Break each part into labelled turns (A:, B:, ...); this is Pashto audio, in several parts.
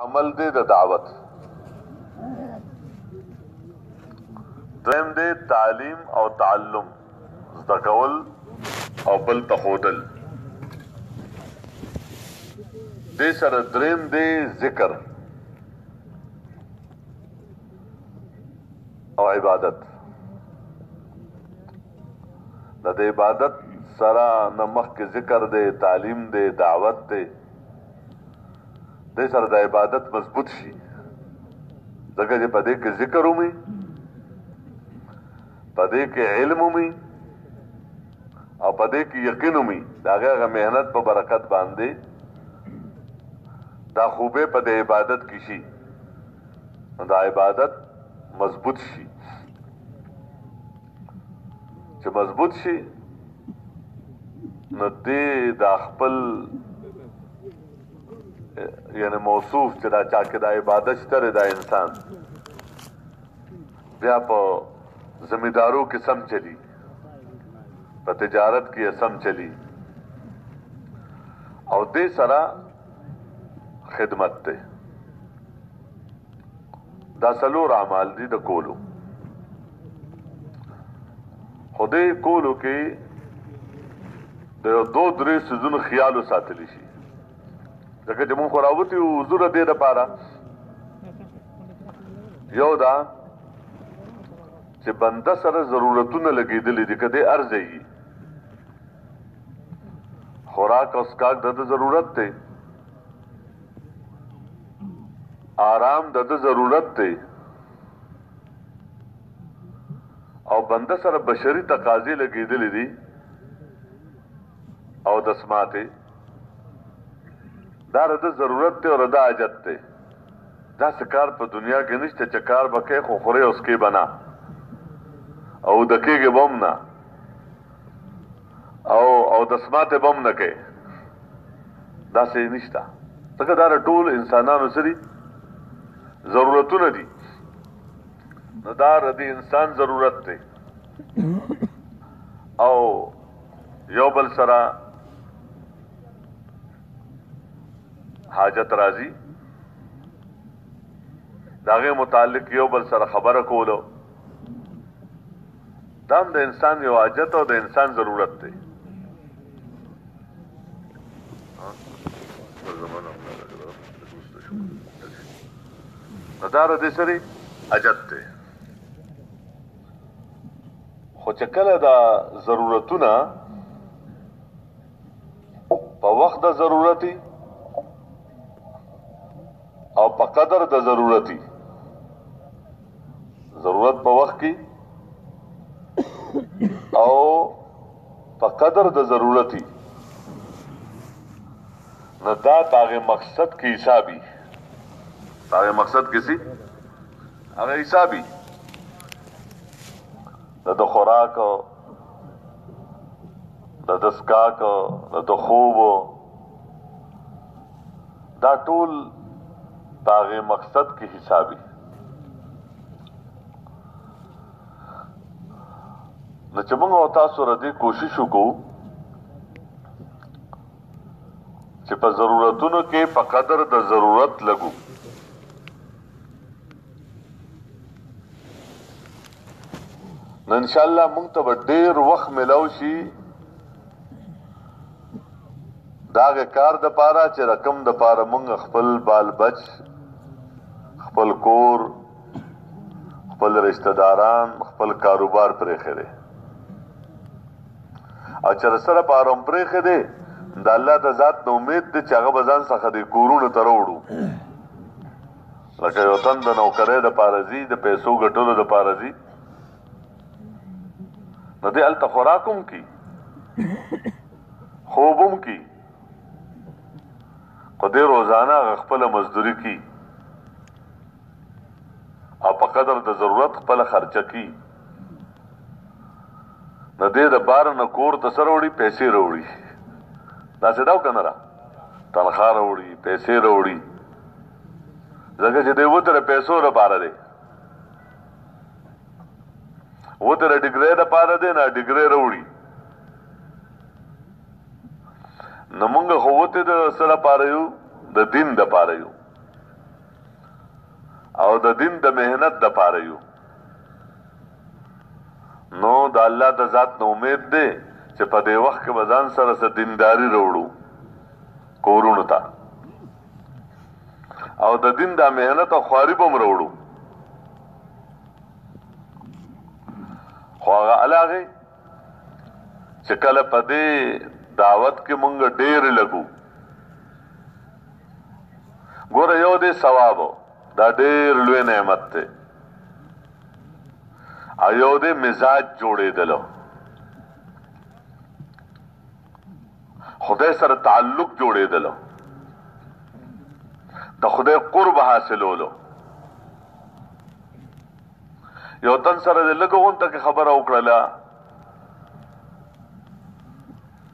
A: عمل دی د دعوت. دویم دی تعلیم او تعلم، زده کول او بل ته ښودل. دې سره دریم دی ذکر او عبادت. د دې عبادت سره نه مخکې ذکر دی، تعلیم دی، دعوت دی. دې سره د عبادت مضبوط شي، ځکه چې په دې کې ذکر ومي، په دې کې علم ومي او په دې کې یقین ومي. د هغه محنت په برکت باندې دا خوبه په دې عبادت کې شي، دا عبادت مضبوط شي. چې مضبوط شي نو دې دا خپل یعنی موصوف چې دا چا کې دا عبادت شته دا انسان بیا په زمیندارو کې سم چلی، په تجارت کې سم چلی او دې سره خدمت ته دا څلور اعمال دي د کولو. خدای کولو کې د دو درې سيزونو خیال ساتلی شي، ځکه چې مونږ خو راوتي یو حضور دې دپاره. یو دا چې بنده سره ضرورتونه لګېدلي دي، که دې ارزه یي خوراک او څښاک د ده ضرورت دی، آرام د ده ضرورت دی او بنده سره بشري تقاضې لګېدلې دي او دسماتې دا د ده ضرورت دی او د ده حاجت دی. داسې کار په دنیا کې نشته چې کار به کوې خو خورې او څکې به نه او د کېږې به هم نه او دسماتې به هم نه کوې، داسې نشته. ځکه دا د ټول انسانانو سري ضرورتونه دي، نو دا د انسان ضرورت دی او یو بل سره حاجت راځي، د هغې متعلق یو بل سره خبره کولو، دا هم د انسان یو حاجت او د انسان ضرورت دی. نو دا د دې سرې حاجت دی. خو چې کله دا ضرورتونه په وخت د ضرورتي او په قدر د ضرورتي، ضرورت په وخت کې او په قدر د ضرورتي، نو دا تاغه مقصد کې حسابي، تاغه مقصد کې سي هغه حسابي د خوراک د دسکاک د خوب دا ټول تاغه مقصد کې حسابي. نو چې موږ او تاسو را دې کوشش وکړو چې په ضرورتونو کې په قدر د ضرورت لګو، نو انشاءالله موږ ته به ډېر وخت ملاو شي داغه کار د پاره چې رقم د پاره موږ خپل بال بچ، خپل کور، خپل رشتہ داران، خپل کاروبار پرې خېده او چې سره پاره پرې خېده د الله د ذات نو امید دې چې هغه بزان څخه دې کورونو ته وروړو. لکه یو تن د نوکرۍ د پاره زی، د پیسو ګټلو د پاره زی، نو دې هلته خوراک هم کی، خوب هم کی، خو دې روزانه خپله مزدوري کی او په قدر د ضرورت خپله خرچه کی. نو دې د بار نه کور ته څه راوړي؟ پیسې راوړي. داسې ده او که نه ده؟ تنخواه راوړي، پیسې راوړي، ځکه چې دی وته د پیسو دپاره دی، وته د ډګرۍ دپاره دی، نه ډګرۍ راوړي. نو مونږ خو وته د څه دپاره یو؟ د دین دپاره یو. او د دین د مهنت د پاره یو نو د الله د ذات نه امید دی چې په دې وخت کې به ځان سره څه دینداري راوړو کورونو ته او د دین د مهنت او خواري به م راوړو خو هغه علاغې چې کله په دې دعوت کې مونږ ډېر لګو ګوره یو دې ثواب دا ډېر لوی نعمت دی او یو دې مزاج جوړېدلو خدای سره تعلق جوړېدلو د خدای قرب حاصلولو یو تن سره د لږ غونته کې خبره وکړله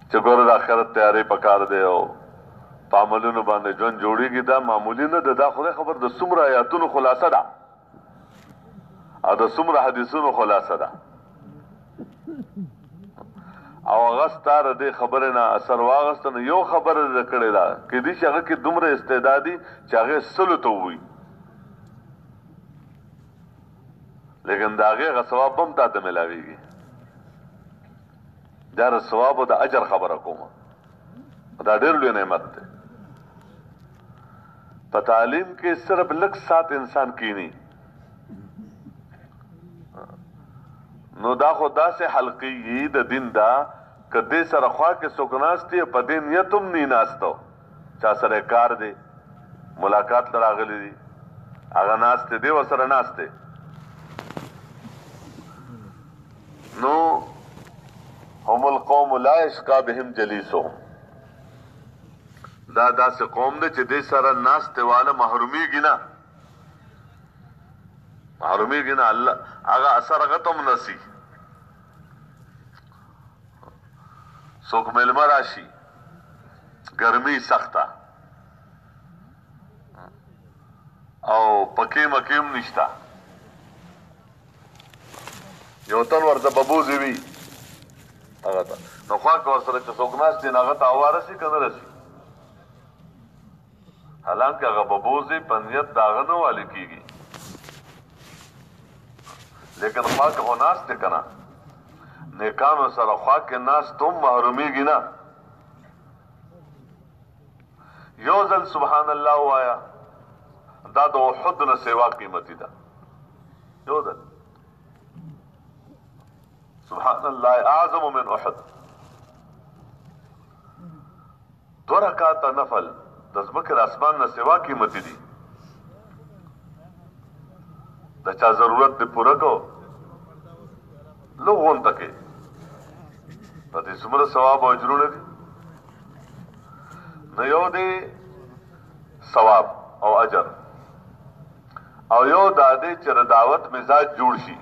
A: چې ګوره د آخرت تیاری پکار دی او په عملونو باندې ژوند جوړېږي دا معمولي نه ده دا خدای خبر د څومره آیاتونو خلاصه ده او د څومره حدیثونو خلاصه ده او هغه ستا د دې خبرې نه اثر واغسته نو یو خبره ده کړې ده کیدای شي هغه کې دومره استعدادي چې هغې سلو ته ووایي لیکن د هغې هغه ثواب به هم تا ته میلاویږي دا د ثواب او د اجر خبره کومه دا ډېر لوی نعمت دی په تعلیم کې صرف لږ سات انسان کینی نو دا خو داسې حلقې د دین دا که دې سره خوا کې څوک ناست دی په دې نیت هم نه ناستو چا سره کار دی ملاقات ته راغلی دي هغه ناست دی ورسره ناست دی نو هم القوم لا یشقی بهم جلیسهم دا داسې قوم دی چې دې سره ناستې والا محرومیږي نه الله هغه اثر هغه ته هم نسي څوک میلمه راشي ګرمي سخته او پکې مکې هم نشته یو تن ورته ببوزي وي هغه ته نو خوا که ورسره چې څوک ناست دی نو هغه ته هوا رسي که نه رسي حالانکه هغه ببوزي په نیت د هغه نه والي کېږي لیکن خوا که خو ناست دی که نه نیکانو سره خوا کې ناست هم محرومیږي نه یو ځل سبحان الله ووایه دا د احد نه سوا قیمتي ده یو ځل سبحان الله اعظم من احد دو رکعاته نفل د ځمکې د اسمان نه سوا قیمتي دي د چا ضرورت دې پوره کو لږ غونته کې په دې څومره ثواب او اجرونه دي نو یو دی ثواب او اجر او یو دا دی چې د دعوت مزاج جوړ شي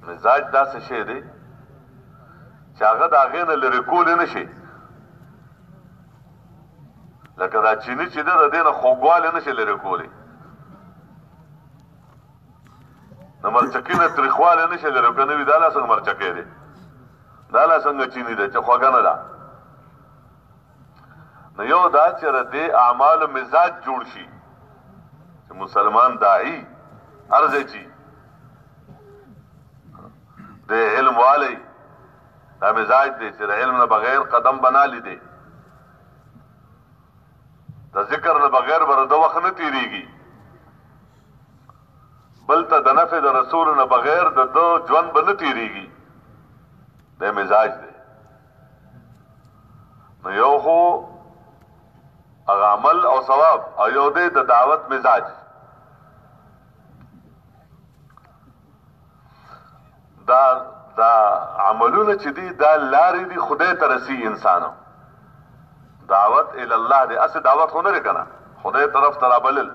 A: مزاج داسې شی دی چې هغه د هغې نه لرې کولی نه شي لکه دا چیني چې دی د دې نه خوږوالی نه شي لرې کولی د مرچکي نه تریخوالی نه شي لرې که نه وي دا لا څنګه مرچکی دی دا لا څنګه چیني دی چې خوږه نه ده نو یو دا چې د دې اعمالو مزاج جوړ شي چې مسلمان داعي هر ځای چې د علم والی دا مزاج دی چې د علم نه بغیر قدم بنا لیدی د ذکر نه بغیر به د وخت نه تېرېږي بل ته د نفع د رسول نه بغیر د ده ژوند به نه تېرېږي دا مزاج دی نو یو خو هغه عمل او ثواب او یو دی د دعوت مزاج دا عملونه چې دي دا لارې دي خدای ته رسي انسانو دعوت الله دی اسې دعوت خو نه دی که نه خدای طرف ته رابلل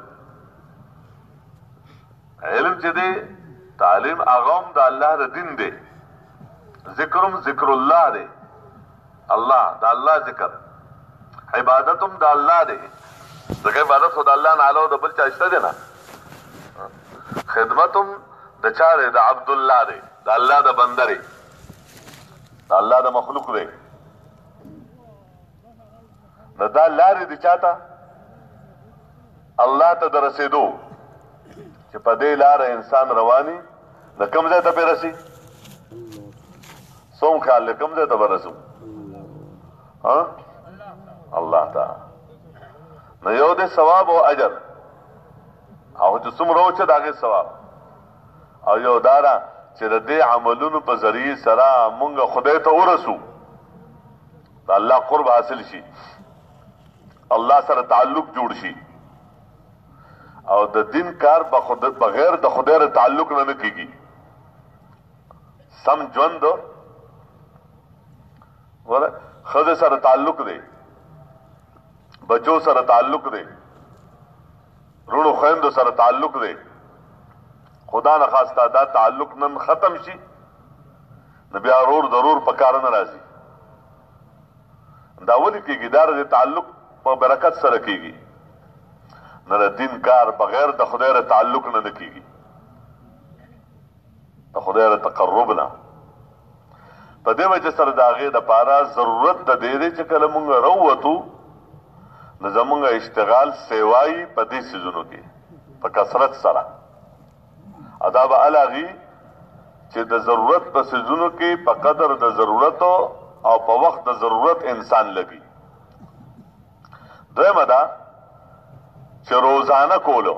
A: علم چې دی تعلیم هغه هم د الله د دین دی ذکرم ذکر الله دی الله د الله ذکر عبادت هم د الله دی ځکه عبادت خو د الله نه علاوه د بل چا شته دی نه خدمت هم د چا دی د عبدالله دی د الله د بنده دی د الله د مخلوق دی نو دا لارې دي چاته الله ته د رسېدو چې په دې لاره انسان رواني د کوم ځای ته پې رسي څوم خیال دی کوم ځای ته به رسو الله ته نو یو دی ثواب او اجر او چې څومره وچه د هغې ثواب او یو دا ده چې د دې عملونو په ذریعې سره مونږ خدای ته ورسو د الله قرب حاصل شي الله سره تعلق جوړ شي او د دین کار بغیر د خدای سره تعلق نه کیږي سم ژوند وره ښځې سره تعلق دی بچو سره تعلق دی رونو خویندو سره تعلق دی خدا نه خواسته دا تعلق نن ختم شي نو بیا رور ضرور په کار نه راځي دا ولې کېږي دا د تعلق په برکت سره کېږي نه د دین کار بغیر د خدای سره تعلق نه کېږي د خدای سره تقرب نه په دې وجه سره د هغې دپاره ضرورت د دې دی چې کله مونږ راووتو نو زمونږ اشتغال سیوایي په دې څیزونو کې په کثرت سره ادا به هغې چې د ضرورت په څیزونو کې په قدر د ضرورت او په وخت د ضرورت انسان لګي دویمه ده چې روزانه کولو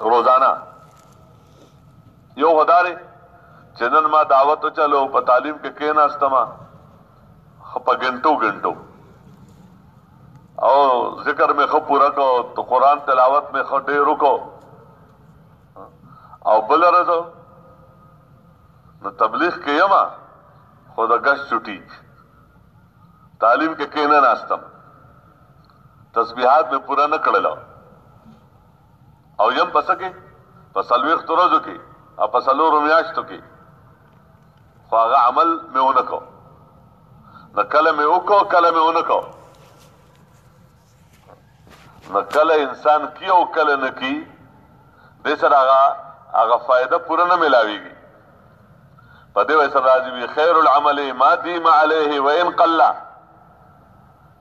A: روزانه یو غدارې چې نن ما دعوت چلو په تعلیم کې کېناستم په ګنټو او ذکر میں خو پورا کو تو قرآن تلاوت میں خو ډېر وکړو او بل ورځ نو تبلیغ کې یم خو د ګش چټي تعلیم کې کېنه ناستم تسبیحات مې پورا نه کړل او یم پس کې په څلوېښتو ورځو کې او په څلورو میاشتو کې خو هغه عمل مې ونه کړو نو کله مې وکړو کله مې ونه کړو نو کله انسان کی او کله نه کی دې سره هغه فائدہ پوره نه ملاويږي په دې وجه سره راځي خیر العمل ما دیم علیه وان قل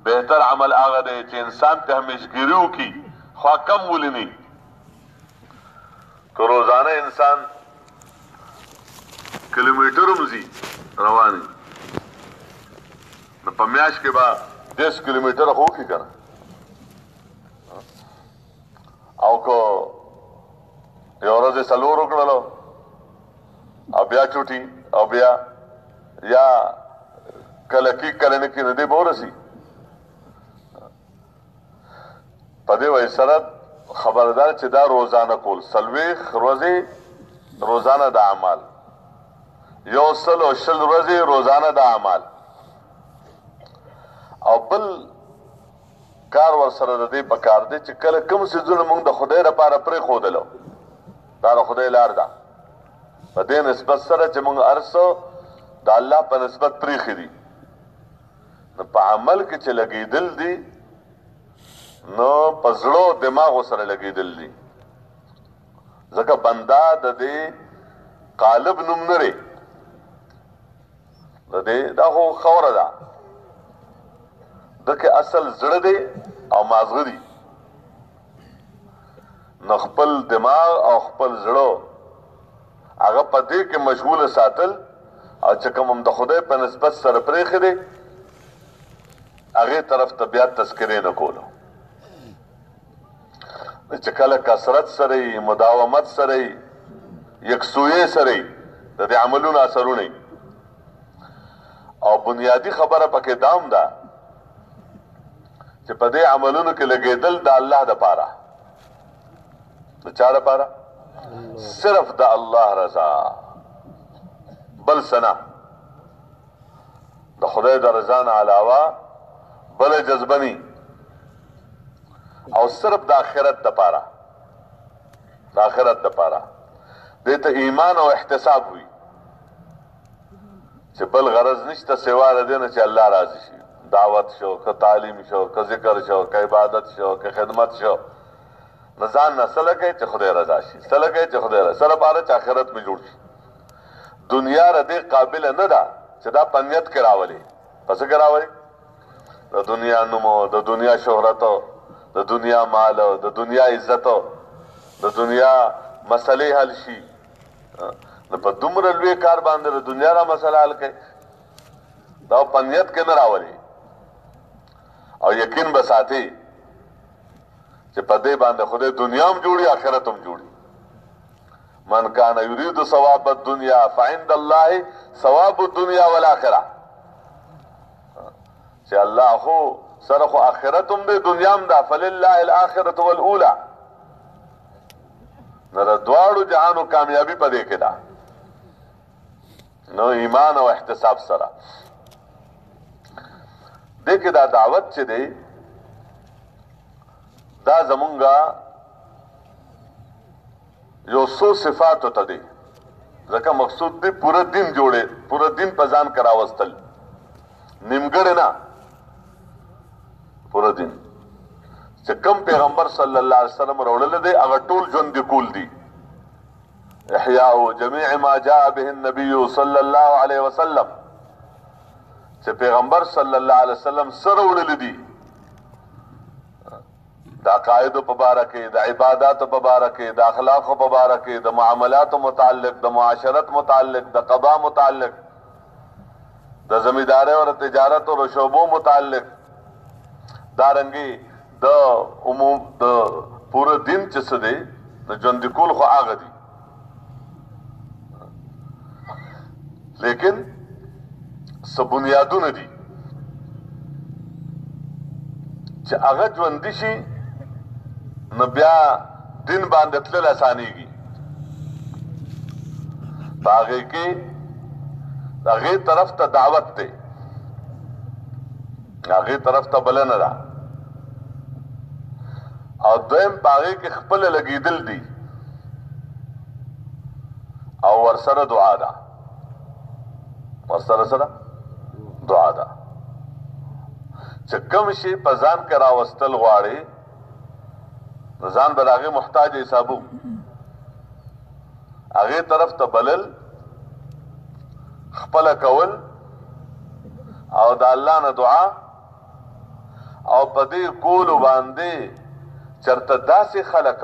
A: بهتر عمل هغه دی چې انسان ته همیشګری وکړي خو کم ولني که روزانه انسان کیلومتر مزي رواني نو په میاشت کې به 10 کیلومتر خو کې کنه او کو یو ورځ څلور وکړلو او بیا چوټي او بیا یا کله کې کله نه کې نه دی بورسي په دې وجه سره خبردار چې دا روزانه کول څلوېښت ورځې روزانه د اعمال یو سل او شل ورځې روزانه د اعمال او بل کار ور سره د دې پکار دی چې کله کوم څیزونه موږ د خدای لپاره پرېښودلو دا د خدای لار ده په دې نسبت سره چې موږ هر څه د الله په نسبت پرېښي دي نو په عمل کې چې لګېدل دي نو په زړه دماغو سره لګېدل دي ځکه بنده د دې قالب نوم نه دی د دې دا خو خوره ده دکه اصل زړه دی او مازغه دی نو خپل دماغ او خپل زړه هغه په دې کې مشغوله ساتل او چې کوم د خدای په نسبت سره پرېښی دی هغې طرف ته بیا تذکرې نه کولو چې کله کثرت سره یې مداومت سره یې یکسویې سره یې د دې عملونو اثرونه او بنیادی خبره پکې دام ده چې په دې عملونو کې لګېدل د الله دپاره د چا دپاره صرف د الله رضا بل څه د خدای د رضا نه علاوه بله جذبه نی او صرف د آخرت دپاره د آخرت دپاره دې ته ایمان او احتساب وي چې بل غرض نشته سوا د دې نه چې الله راضي شي دعوت شو که تعلیم شو که ذکر شو که عبادت شو که خدمت شو نه ځان نه څه لګئ چې خدای رضا شي څه لګئ چې خدای رضا سره باره چې آخرت مې جوړ شي دنیا د دې قابله نه ده چې دا په نیت کې راولي په څه کې راولي د دنیا نوم د دنیا شهرت د دنیا مال او د دنیا عزت او د دنیا مسلې حل شي نو په دومره لوی کار باندې د دنیا را مسله حل کوي دا په نیت کې نه راولي او یقین به ساتي چې په دې باندې خدای دنیا هم جوړي آخرت هم جوړي من کان یرید ثواب الدنیا فعند الله ثواب الدنیا والآخرة چې الله خو سره خو آخرت هم دی دنیا هم ده فلله الآخرة والأولى نو د دواړو جهانو کامیابي په دې کې ده نو ایمان او احتساب سره دې کې دا دعوت چې دی دا زمونږه یو څو صفاتو ته دی ځکه مقصود دی پوره دین جوړې پوره دین په ځان کراوستل نیمګړی نه پوره دین چې کوم پیغمبر صلی الله علیه وسلم راوړل دی هغه ټول ژوند دی کول دی احیاء جميع ما جاء به النبي صلی الله علیه وسلم چې پیغمبر صلی الله علیه وسلم سره وړل دي د عقاید په باره کې د عبادت په باره کې د اخلاق په باره کې د معاملات متعلق د معاشرت متعلق د قضا متعلق د زمینداری او تجارت او شعبو متعلق دارنګي د عموم د پوره دین چې څه دی د ژوند کول خو هغه دي لیکن څه بنیادونه دي چې هغه ژوندي شي نو بیا دین باندې تلل اسانيږي باغې کې هغه طرف ته دعوت دی هغه طرف ته بلنه ده او دویم باغې کې خپل لګیدل دي او ورسره دعا ده ورسره سره دعا ده چې کوم شي په ځان کې راوستل غواړي ځان به د هغې محتاج حسابو هغې طرف ته بلل خپله کول او د الله نه دعا او په دې کولو باندې چرته داسې خلک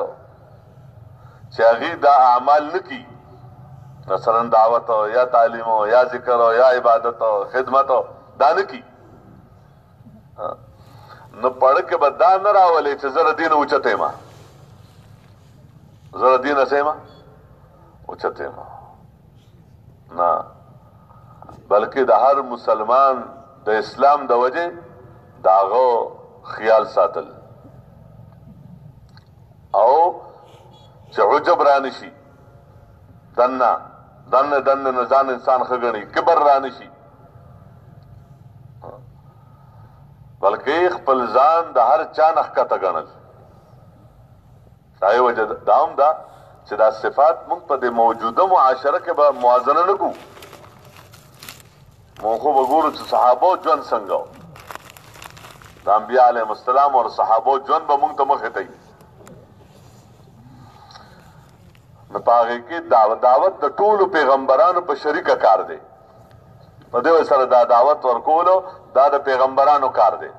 A: چې هغې دا اعمال نه کي مثلا دعوت یا تعلیم یا ذکر یا عبادت خدمت دا نه کي نو پړ کې به دا نه راولې چې زه د دین اوچته یم زه د دین څه یم اوچته یم نه بلکې د هر مسلمان د اسلام د وجې د هغه خیال ساتل او چې عجب را نشي دنه نه ځان انسان ښه ګڼي کبر را نشي بلکې خپل ځان د هر چا نه ښکته ګڼل دای وجه دا هم ده چې دا صفات موږ په دې موجوده معاشره کې به موازنه نه کوو موږ خو به ګورو چې صحابو ژوند څنګه و د انبیا علیهم السلام او صحابو ژوند به موږ ته مخې ته وي نو په هغې کې دعوت د ټولو پیغمبرانو په شریکه کار دی په دې سره دا دعوت ورکولو دا د پیغمبرانو کار دی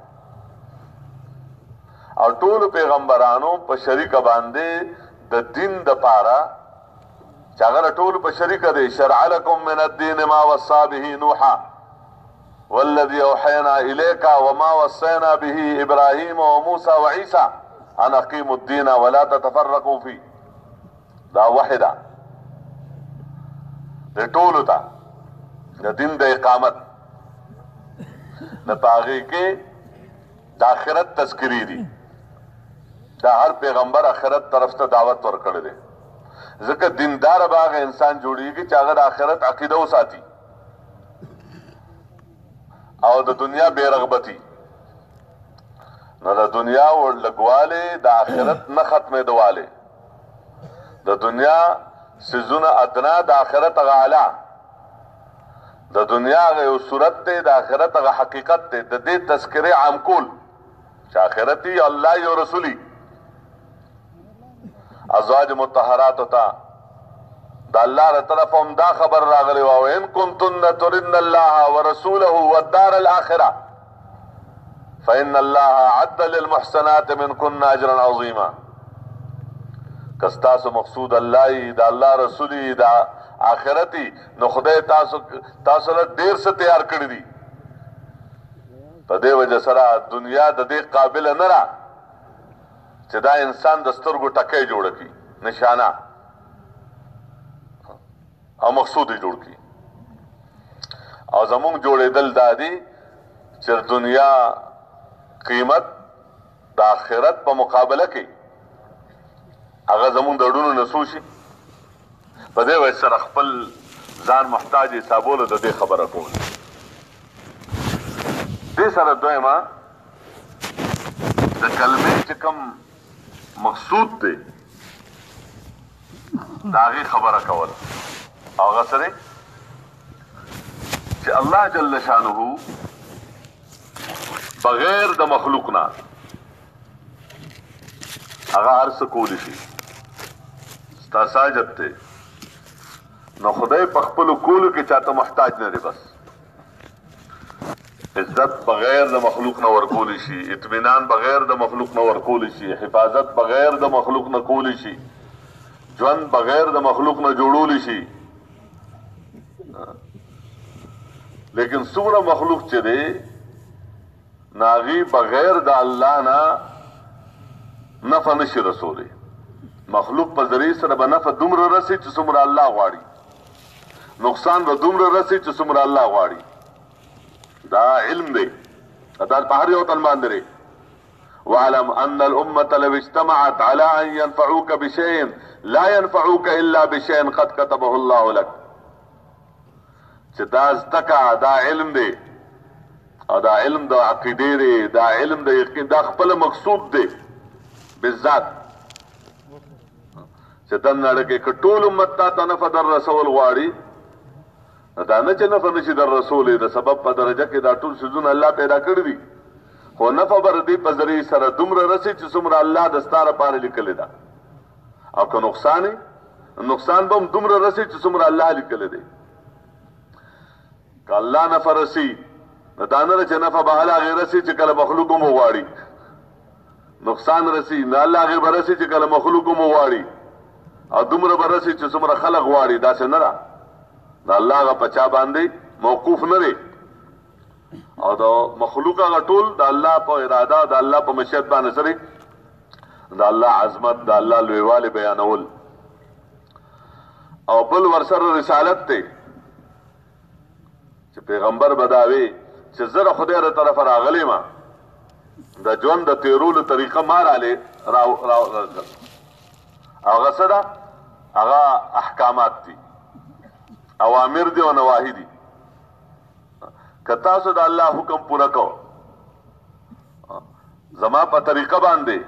A: او ټولو پیغمبرانو په شریکه باندې د دین د پاره چې هغه ټولو په شریکه دی شرع لکم من الدین ما وصى به نوحا والذي اوحينا اليك وما وصينا به ابراهيم وموسى وعيسى ان اقيموا الدين ولا تتفرقوا فيه دا وحده د ټولو ته د دین د اقامت نه پاغي کې د آخرت تذکری دي دا هر پیغمبر آخرت طرف ته دعوت ورکړي دي ځکه دیندار باغ انسان جوړیږي چې هغه د آخرت عقیده وساتي او د دنیا بے رغبتی نو د دنیا ورلګواله د آخرت نه ختمه دواله د دنیا سيزونه ادنا د آخرت غالا د دنیا غو صورت ته د آخرت غ حقیقت ته د دې تذکره عام کول چې آخرتي الله او رسولي ازواج مطهرات تا د الله تر طرف هم دا خبر راغلی او ان کنتن ترن الله ورسوله والدار الاخره فإن الله عد للمحسنات منكن اجرا عظیما. کستاسو مقصود الله دا الله رسولی دا آخرتی نو خدای تاسو له ډیر څه تیار کړی دي. په دې وجه سره دنیا د دې قابل نه را چې دا انسان د سترګو ټکۍ جوړ کړي، نشانه او مقصود یې جوړ کړي. او زمونږ جوړېدل دا دي چې دنیا قیمت د آخرت په مقابله کې هغه زمونږ د ډونو نسو شي. په دې وجه سره خپل ځان محتاج حسابولو د دې خبره کول. دې سره دویمه د کلمې چې کوم مقصود دی د هغې خبره کوله. هغه سره چې الله جل شانه بغیر د مخلوق نه هغه هر څه کولی شي. ستا ساجت دی نو خدای په خپلو کولو کې چاته محتاج نه دی. بس عزت بغیر د مخلوق نه ورکولی شي، اطمینان بغیر د مخلوق نه ورکولی شي، حفاظت بغیر د مخلوق نه کولی شي، ژوند بغیر د مخلوق نه جوړولی شي. لیکن څومره مخلوق چې دی ناغي بغیر د الله نه نفع نشي رسولی. مخلوق په ذریعه سره به نفع دومره رسي چې څومره الله غواړي، نقصان به دومره رسي چې څومره الله غواړي. دا علم دی، دا په هر یو تن باندې دی. واعلم ان الامه لو اجتمعت على ان ينفعوك بشيء لا ينفعوك الا بشيء قد كتبه الله لك. چې دا زدکا دا علم دی او دا علم د عقیدې دی، دا علم د یقین، دا خپل مقصود دی بالذات. چې دا نړۍ کې ټول امت ته نفع در رسول غواړي، دا نه چې نفع نشي در رسولې، د سبب په درجه کې دا ټول څیزونه الله پیدا کړي دي، خو نفع به د دې په ذریعې سره دومره رسي چې څومره الله د ستا لپاره لیکلی ده. او که نقصان به هم دومره رسي چې څومره الله لیکلی دی. که الله نفع رسي نو دا نه چې نفع به هغې رسي چې کله مخلوق هم وغواړي، نقصان رسي نو الله هغې به رسي چې کله مخلوق هم وغواړي، او دومره به رسي چې څومره خلق غواړي. داسې نه ده. د الله هغه په چا باندې موقوف نه دی، او د مخلوق هغه ټول د الله په اراده، د الله په مشیت باندې سره د الله عظمت، د الله لویوالی بیانول. او بل ورسره رسالت دی چې پیغمبر به دا وي چې زه د خدای له طرفه راغلی ما، د ژوند د تېرولو طریقه ما هغه څه ده؟ هغه احکامات دي، اوامر دي او نواهی دي. که تاسو د الله حکم پوره کو زما په طریقه باندې،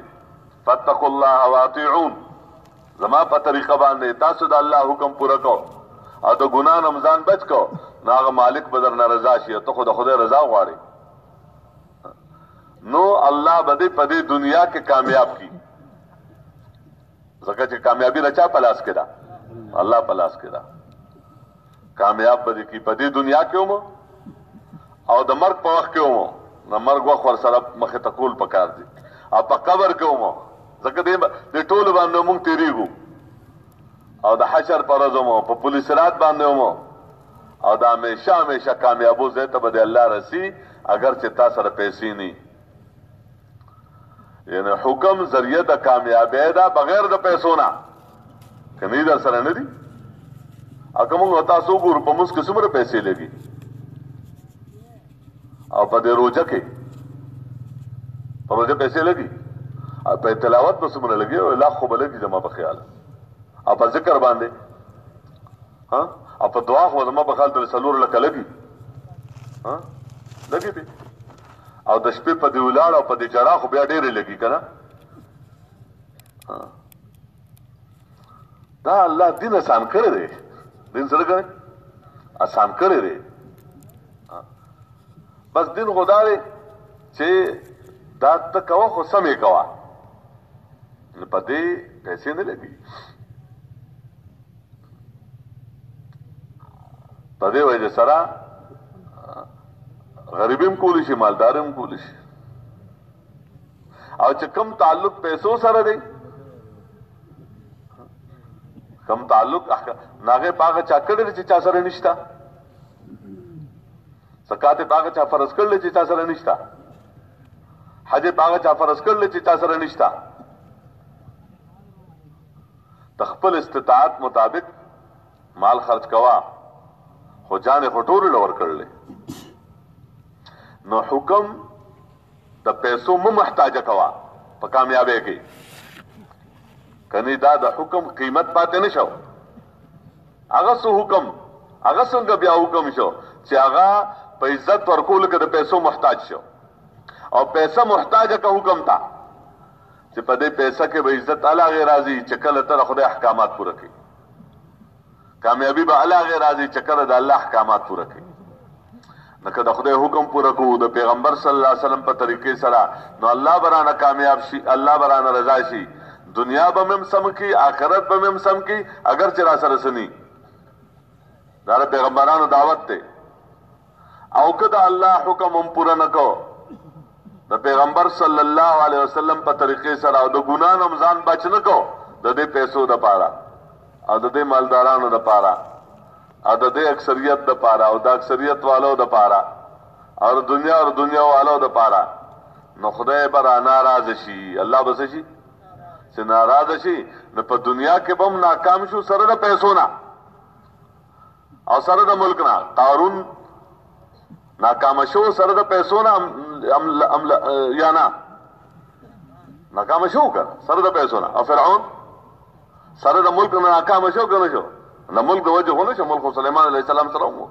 A: فاتقوا الله واطیعون، زما په طریقه باندې تاسو د الله حکم پوره کو او د ګناه نه ځان بچ کو، نو هغه مالک به درنه رضا شي. ته خو د خدای رضا غواړې، نو الله به دې په دې دنیا کې کامیاب کی. ځکه چې کامیابی د چا په لاس کې ده؟ الله په لاس کې ده. کامیاب به دې کی په دې دنیا کې هم او د مرګ په وخت کې هم. د مرګ وخت ورسره مخې ته کول پکار دي، او په قبر کې هم، ځکه دې ټولو باندې موږ تېرېږو، او د حشر په ورځ هم په پولیس رات باندې هم، او د همیشه کامیابو ځای ته به د الله رسي، اگر چې تا سره پیسې نه. یعنی حکم ذریعه د کامیابی ده بغیر د پیسو نه. که نه در سره نه دي، او که موږ تاسو وګورو په موږ کې څومره پیسې لګي، او په دې روژه کې په روژه پیسې لګي، او په تلاوت به څومره لګي، او لاک خو به لګي زما په خیال، او په ذکر باندې او په دعا خو زما په خیال ته 4 لکه لګي دي، او د شپې په دې ولاړ او په دې جړا خو بیا ډېرې لګي که نه. دا الله دین آسان کړی دی، دین سره کوي آسان کړی دی. بس دین خو دا دی چې دا ته کوه خو سمې کوه، په دې پیسې نه لګي. په دې وجه سره غریب هم کولی شي، مالدار هم کولی شي. او چې کم تعلق پیسو سره دی کم تعلق ناغه پاغه چا کړل چې چا سره نشتا زکات پاغه چا فرض کړل چې چا سره نشتا حج پاغه چا فرض کړل چې چا سره نشتا تخپل استطاعت مطابق مال خرج کوا خو جان خټور لور کړل نو حکم د پیسو مو محتاج کوا په کامیابی کې کني دا د حکم قیمت پاتې نشو هغه سو حکم هغه څنګه بیا حکم شو چې هغه په عزت ورکول کې د پیسو محتاج شو او پیسہ محتاج کا حکم تا چې په دې پیسہ کې به عزت الله غیر راضي چې کله تر خدای احکامات پوره کړي کامیابی به الله غیر راضي چې کله د الله احکامات پوره کړي نکه د خدای حکم پوره کو د پیغمبر صلی الله علیه وسلم په طریقې سره نو الله برانه کامیاب شي الله برانه رضا شي دنیا به مم سم کی آخرت به مم سم کی اگر چې را سره سني دا پیغمبرانو دعوت ته او کدا الله حکم هم پوره نکو د پیغمبر صلی الله علیه وسلم په طریقې سره او د ګنا نه ځان بچ نکو د دې پیسو د پاره او د دې مالدارانو د پاره او د دې اکثریت د پاره او د اکثریت والو د پاره او دنیا والو د پاره نو خدای بر ناراض شي الله بس شي چې ناراض شي نو په دنیا کې بم ناکام شو سره د پیسو نه او سره د ملک نه قارون ناکام شو سره د پیسو نه یا نه ناکام شو کړ سره د پیسو نه او فرعون سره د ملک نه ناکام شو کنه شو د ملک د وجه ونه شو ملک سليمان عليه السلام سره وو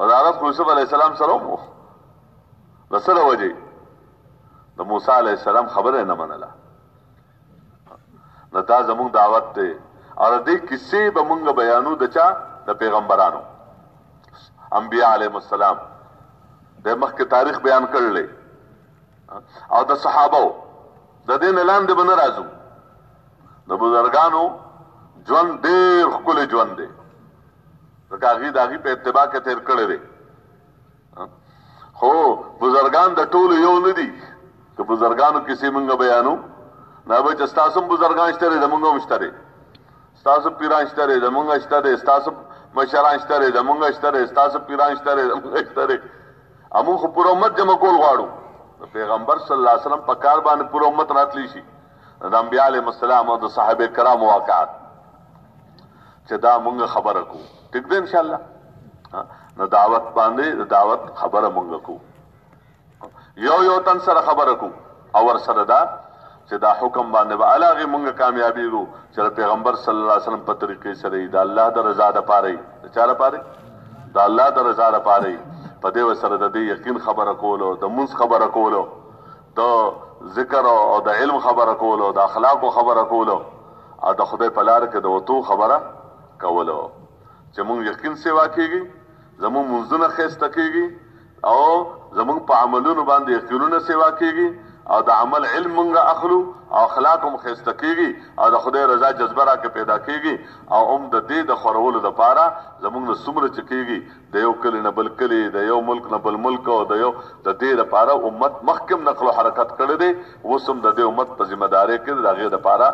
A: او عرب یوسف عليه السلام سره وو د سره وجه د موسی عليه السلام خبره نه منله نو دا زموږ دعوت دی او دې کیسې به مونږ بیانو د چا د پیغمبرانو انبیاء علیهم السلام د مخکې تاریخ بیان کړل او د صحابه د دین اعلان دی بن راځو د بزرګانو ژوند ډېر ښکلی ژوند دی ځکه هغې په اتباع کې تیر کړی دی خو بزرګان د ټولو یو نه دي که بزرګانو کیسې مونږ بیانو نه به چې ستاسو هم بزرګان شته دی د مونږ هم شته دی ستاسو پیران شته دی د مونږ شته دی ستاسو مشران شته دی د مونږ شته دی ستاسو پیران شته دی د مونږ شته دی امون خو پوره امت جمع کول غواړو د پیغمبر صلی الله علیه وسلم په کار باندې پوره امت راتلی شي د انبیاء علیهم السلام او د صحابه کرام واقعات چې دا مونږ خبره کو ټیک ده ان شاء الله نو دعوت باندې د دعوت خبره مونږ کو یو تن سره خبره کو او ور سره دا چې دا حکم باندې به علاغه مونږ کامیابی وو چې پیغمبر صلی الله علیه وسلم په طریقې سره دا الله د رضا د پاره د چا لپاره دا الله د رضا لپاره په دې وسره د دې یقین خبره کولو د منځ خبره کولو د ذکر او د علم خبره کولو د اخلاق خبره کولو او د خدای په لار کې د وتو خبره کولو چې مونږ یقین سیوا کیږي زموږ منځونه خسته کیږي او زموږ په عملونو باندې یقینونه سیوا کیږي او د عمل علم مونږ اخلو او اخلاق هم خسته کیږي او د خدای رضا جذبه را کې پیدا کیږي او هم د دې د خورولو لپاره زموږ نه څومره چکیږي د یو کلی نه بل کلی د یو ملک نه بل ملک او د دې لپاره امت مخکم نقل او حرکت کړی دی اوس هم د دې امت په ذمہ داری کې د هغې لپاره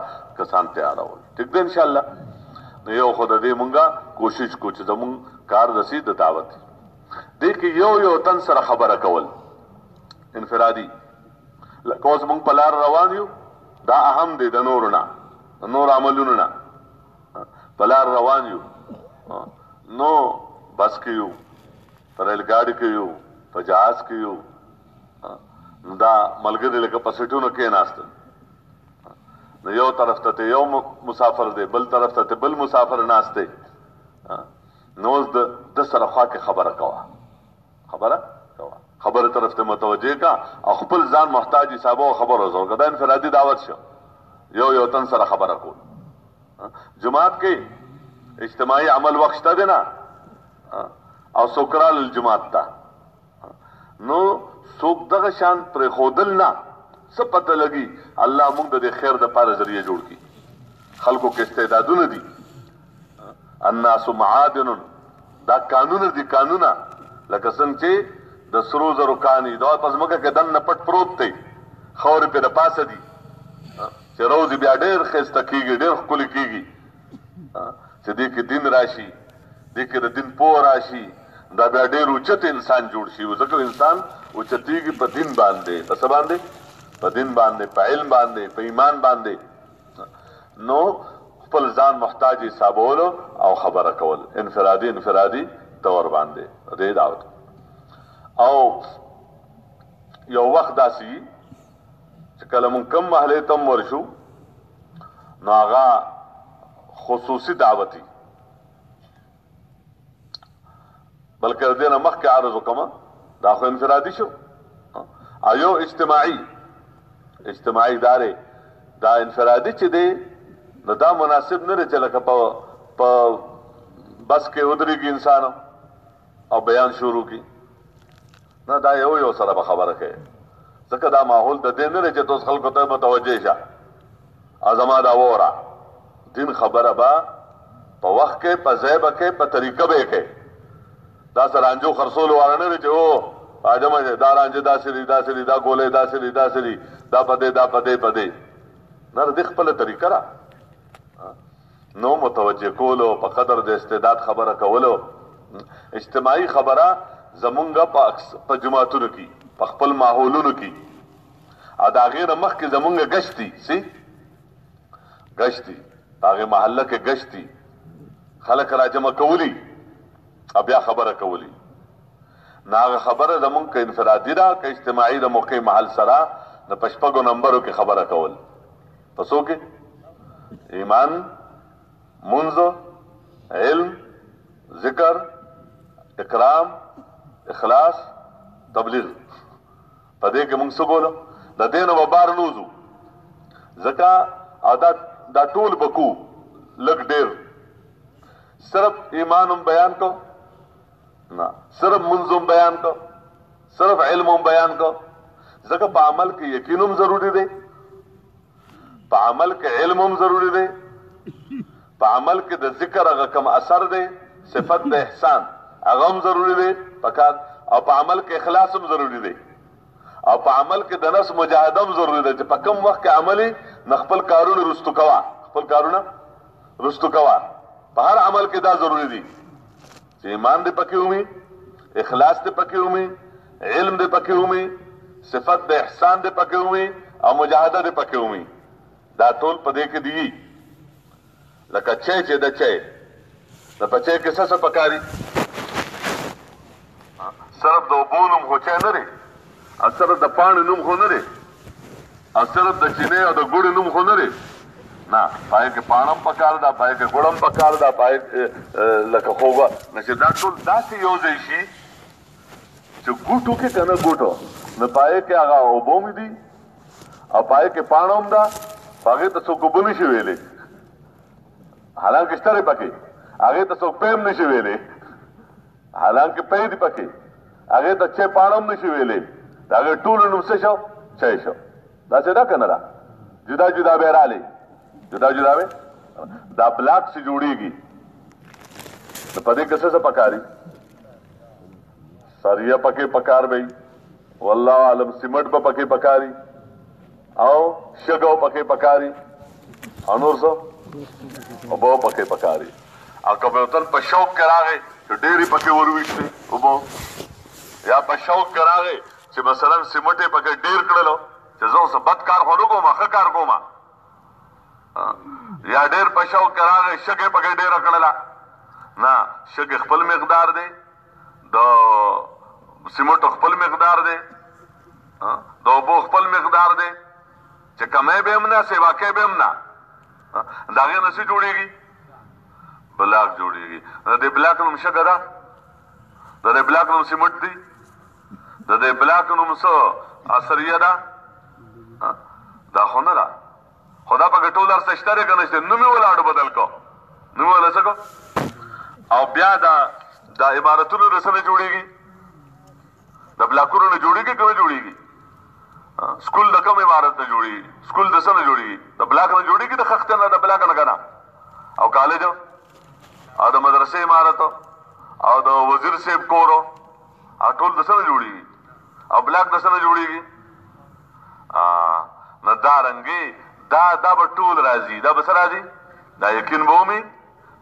A: کسان تیارول ټیک ده ان شاء الله یو خو د دې مونږه کوشش کو چې زموږ کار رسید د دعوت دې کې یو تن سره خبره کول انفرادي لکه اوس مونږ په لار روان یو دا اهم دی د نور عملونو نه په لار روان یو نو بس کې یو په ریل ګاډي کې یو په جهاز کې یو دا ملګری لکه په سټونو کې ناست نو یو طرف ته یو مسافر دی بل طرف ته بل مسافر ناست دی نو د سره خوا کې خبره طرف ته متوجه کا او خپل ځان محتاج حساب او خبر وزو کدا انفرادي دعوت شو یو تن سره خبره کول جماعت کې اجتماعي عمل وخت ته دینا او سوکرال الجماعت تا نو سوک دغه شان پر خودل نه څه پته لګي الله موږ د خیر د پاره ذریعہ جوړ کی خلکو کې استعدادونه دي الناس معادن دا قانون دي قانونا لکه څنګه چې د سرو زرو کانی دا پزماکه کې دن پټ پروت دی خاورې پې د پاسه دي چې روز بیا ډېر ښایسته کېږي ډېر ښکلي کېږي چې دې کې دین راشي دې کې د دین پوه راشي دا بیا ډېر اوچت انسان جوړ شي ځکه انسان اوچتېږي په دین باندې په څه باندې په دین باندې په علم باندې په ایمان باندې نو خپل ځان محتاج حسابولو او خبره کول انفرادي طور باندې دې دعوت او یو وخت داسې چې کله مونږ کم محلې ته هم ورشو نو هغه خصوصي دعوتي بلکې د دې نه مخکې عرض وکړم دا خو انفرادي شو او یو اجتماعي دارې دا انفرادي چې دی نو دا مناسب نه دی چې لکه په بس کې ودرېږي انسان او بیان شروع کړي نه دا یو سره به خبره کوي ځکه دا ماحول د دې نه دی چې تاسو خلکو ته متوجه شه زما دا وره دین خبره به په وخت کې په ځای به کې په طریقه به یې کوي دا سره رانجو خرڅولو والا نه دی چې او عجمه دا رانجه داسې دي دا ګولې داسې دي دا پدې نه د خپله طریقه ده نو متوجه کولو په قدر د استعداد خبره کولو اجتماعي خبره زمونږ په جماعتونو کې په خپل ماحولونو کې او د هغې نه مخکې زمونږ ګشتي هغې محله کې ګشتي خلک راجمع کولی او بیا خبره کولی نه هغه خبره زمونږ که انفرادي ده که اجتماعي د موقع محل سره د په شپږو نمبرو کې خبره کول په څو کې ایمان منځ علم ذکر اکرام اخلاص تبلیغ په دې کې موږ څه بولو د دې نه به بار نوځو ځکه دا ټول بکو لږ ډېر صرف ایمان هم بیان کو نه صرف منځ هم بیان کو صرف علم هم بیان کو ځکه په عمل کې یقین هم ضروري دی په عمل کې علم هم ضروري دی په عمل کې د ذکر هغه کم اثر دی صفت د احسان هغه هم ضروري دی پکار او په عمل کې اخلاص هم ضروري دی او په عمل کې د نفس مجاهده هم ضروري دی چې په کم وخت کې عملي نه خپل کارونه رستو کوه په هر عمل کې دا ضروري دی چې ایمان دې پکې ومي اخلاص دې پکې ومي علم دې پکې ومي صفت د احسان دې پکې ومي او مجاهده دې پکې ومي دا ټول په دې کې دی لکه چې د په چای کې څه پکاري صرف د اوبو نوم خو چای نه دی او صرف د پاڼې نوم خو نه دی او صرف د چینې او د ګوړې نوم خو نه دی نه پای کې پاڼه هم پکار ده پای کې ګوړ هم پکار ده پای لکه خوبه نه چې دا ټول داسې یو ځای شي چې ګوټو کې که نه ګوټو نه پای کې هغه اوبو مې دي او پای کې پاڼه هم ده په هغې ته څوک اوبه نشي ویلی حالانکه شته دی پکې هغې ته څوک پی هم نشي ویلی حالانکه پی دی پکې هغې ته چای پاڼه هم نشي ویلی د هغې ټولو نوم څه شو چای شو داسې ده که نه ده جدا جدا به رالی جدا به دا بلاک سے جوړیږي نو په دې کې څه پکاري سریه پکې پکار وي والله عالم سیمټ به پکې پکاري او شګو پکې پکاري او نور څه او به پکې پکاري او کمپیوټر په شوق کې راغی چې ډېرې پکې ورويشتې او یا په شوق کې راغی چې مثلا سیمټ یې پکې ډېر کړلو چې زه اوس بد کار خو نه کوم ښه کار کوم یا ډېر په شوق کې راغی شګې پکې ډېره کړله نه شګې خپل مقدار دی د سیمټو خپل مقدار دی د اوبو خپل مقدار دی چې کمی به هم نه سیواکې به هم نه د هغې نه څه جوړېږي بلاک جوړېږي د دې بلاک نوم شګه ده د دې بلاک نوم سیمټ دی د دې بلاک نوم څه اثریه ده دا خو نه ده خدا پکې ټول هر څه شته دی که نه شته نوم یې ولاړو بدل کو نوم یې ولا څه کو او بیا دا عمارتونو د څه نه جوړېږي د بلاکونو نه جوړېږي که نه جوړېږي سکول د کوم عمارت نه جوړېږي سکول د څه نه جوړېږي د بلاک نه جوړېږي د خښتې نه د بلاک نه که نه او کالج او د مدرسې عمارت او د وزیر صاحب کور او ټول د څه نه جوړېږي او بلاک د څه نه جوړېږي دارنګې دا به ټول راځي. دا به څه راځي؟ دا یقین به ومي،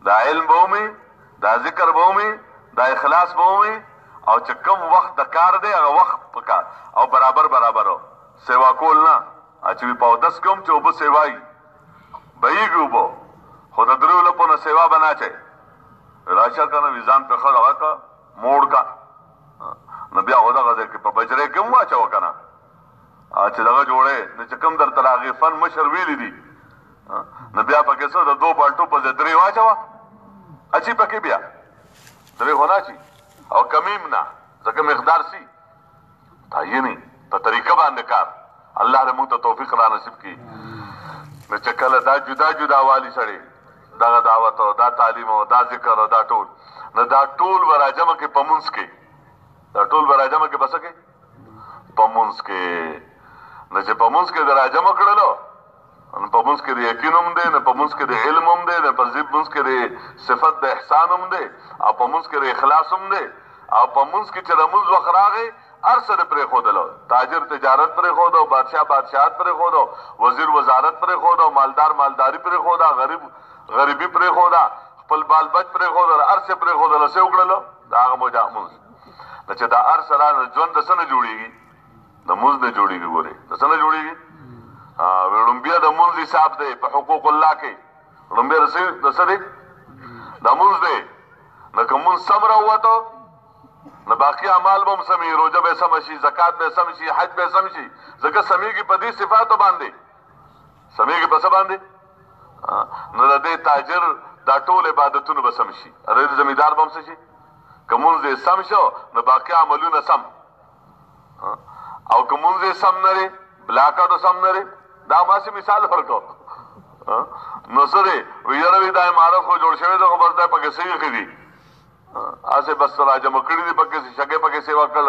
A: دا علم به ومي، دا ذکر به ومي، دا اخلاص به ومي، او چې کوم وخت د کار دی هغه وخت په کار او برابر سیوا کول نه. چې وي په اودس کې هم چې اوبه سیوایي بهیږي اوبه، خو د دریو لپو نه سیوا به نه اچوي. راشه که نه وي ځان پې ښه دغه که موړ که نو بیا خو دغه ځای کې په بجرۍ کې هم واچوه که نه چې دغه جوړې نو چې کوم درته د هغې فن مشر ویلي دي نو بیا پکې څه د 2 بالټو په ځای 3 واچوه اچي پکې بیا 3 خو نه اچي او کمیم نه ځکه مقدار سي تعیني په طریقه باندې کار. الله دې موږ ته توفیق را نصیب کړي. نو چې کله دا جدا والي سړی دغه دعوت او دا تعلیم او دا ذکر او دا ټول نو دا ټول به راجمع کې په مونځ کې دا ټول به راجمع کې بس کې په مونځ کې نو چې په مونځ کې د راجمع کړلو نو په مونځ کې د یقین هم دی، نه په مونځ کې د علم هم دی، نه په مونځ کې د صفت د احسان هم دی، او په مونځ کې د اخلاص هم دی، او په مونځ کې چې د مونځ وخت راغی هر څه د پرېښودلو. تاجر تجارت پرېښودو، بادشاه بادشاهت پرېښودو، وزیر وزارت پرېښودو، مالدار مالداري پرېښوده، غریب غریبي پرېښوده، خپل بال بچ پرېښودل، هر څه پرېښودل. څه وکړلو؟ د هغه موجه مونځ. نو چې دا هر څه را ژوند د څه نه جوړېږي؟ د مونځ نه جوړېږي. ګورې د څه نه جوړېږي؟ لومبیا د مونځ حساب دی په حقوق الله کې. لومبیا د څه دی؟ د مونځ دی. نو که مونځ سم راووتو نو باقي اعمال به هم سمي، روژه به سم شي، زکات به سم شي، حج به سم شي، ځکه سمیږي په دې صفاتو باندې. سمیږي په څه باندې؟ نو د دې تاجر دا ټول عبادتونه به سم شي، د زمیندار به هم څه شي؟ که مونځ یې سم شو نو باقي عملونه سم، او که مونځ یې سم نه دی بلاکټو سم نه دی. دا ماسې مثال ورکړو نو څه دی وي یاره وي دا عمارت خو جوړ شوی دی خو بس دی پکې څه ایښي دي هسې بس راجمع کړي دي پکې شګې پکې سیوا کړل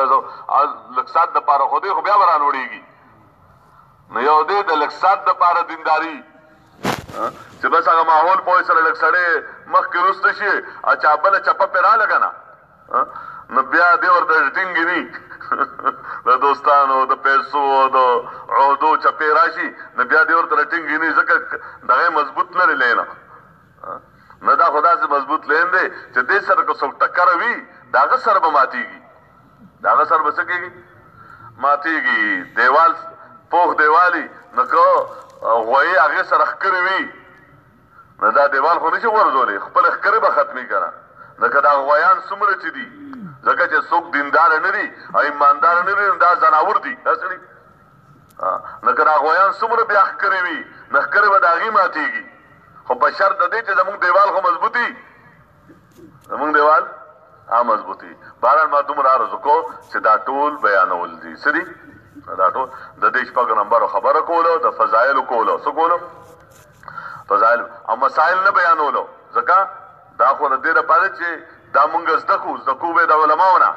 A: لږ ساعت دپاره خو دی خو بیا به رانوړېږي. نو یو دی د لږ ساعت دپاره دینداري چې بس هغه ماحول پوه سره لږ سړی مخکې وروسته شي او چا بله چپه پرې راله که نه نو بیا دی ورته ټینګېني د دوستانو د پیسو او د عهدو چپې راشي نو بیا دی ورته ټینګېني ځکه دغه مضبوط نه دی لینه. نو دا خو داسې مضبوط لین دی چې دې سره که څوک ټکره وي د هغه سره به ماتېږي. د هغه سره به څه کېږي؟ ماتېږي. دیوال پوخ دیوالي نو که غویې هغې سره ښکرې وي نو دا دیوال خو نشي غورځولی، خپل ښکرې به ختمي که نه. نو که دا غویان څومره چې دي ځکه چې څوک دینداره نه دي او ایمانداره نه دي نو دا ځناور دي دا سړي. نو که دا غویان څومره بیا ښکرې وي نو ښکرې به د هغې ماتېږي، خو په شرط د دې چې زمونږ دیوال خو مضبوطي، زمونږ دیوال مضبوطي. بهرحال ما دومره عرض وکړو چې دا ټول بیانول دي. څه دي؟ دا ټول د دې 6 نمبرو خبره کولو، د فضایلو کولو. څه کولو؟ فضایل او مسایل نه بیانولو، ځکه دا خو د دې لپاره چې دا مونږ زده کړو به د علماو نه.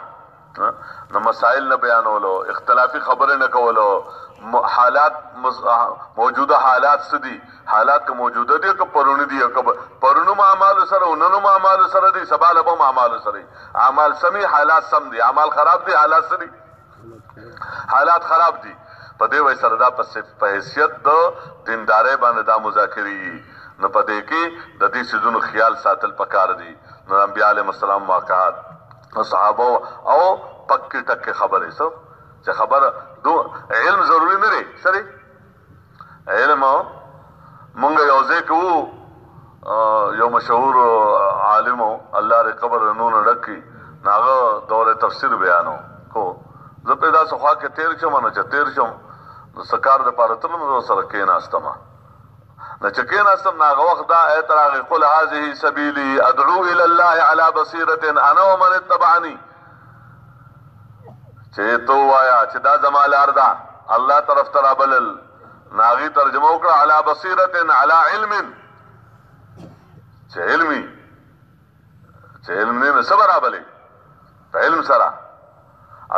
A: نو مسایل نه بیانولو، اختلافي خبرې نه کولو، حالات موجوده حالات څه دي، حالات که موجوده دي که پرونی دي، که پرونو اعمالو سره او ننو اعمالو سره دي، سبا له به اعمالو سره دي. اعمال سمي حالات سم دي، اعمال خراب دي حالات څه دي؟ حالات خراب دي. په دې وجه سره دا په حیثیت د دیندارۍ باندې دا مذاکرې. نو په دې کې د دې څیزونو خیال ساتل پکار دي. نو انبیاء علیهم السلام واقعات او صحابه او پکې ټکې خبرې څه چې خبره علم ضروري نه دی. سره علم مونږ یو ځای کې وو، یو مشهور عالم الله دې قبر نور ډک کړي، هغه دوره تفسیر بیانو. خو زه په داسې خوا کې تېر شم نو چې تېر شم نو څه کار دپاره تلم نو سره کېناستم. نو چې کېناستم نو هغه وخت دا آیت راغی قل هذه سبیلي ادعو الی الله علی بصیرة انا ومن اتبعنی. چې تو وایا چې دا زما لار ده الله طرف ته رابلل. نو هغې ترجمه وکړه علی بصیرة علی علم، چې علمي چې علم نه څه به رابلې په علم سره.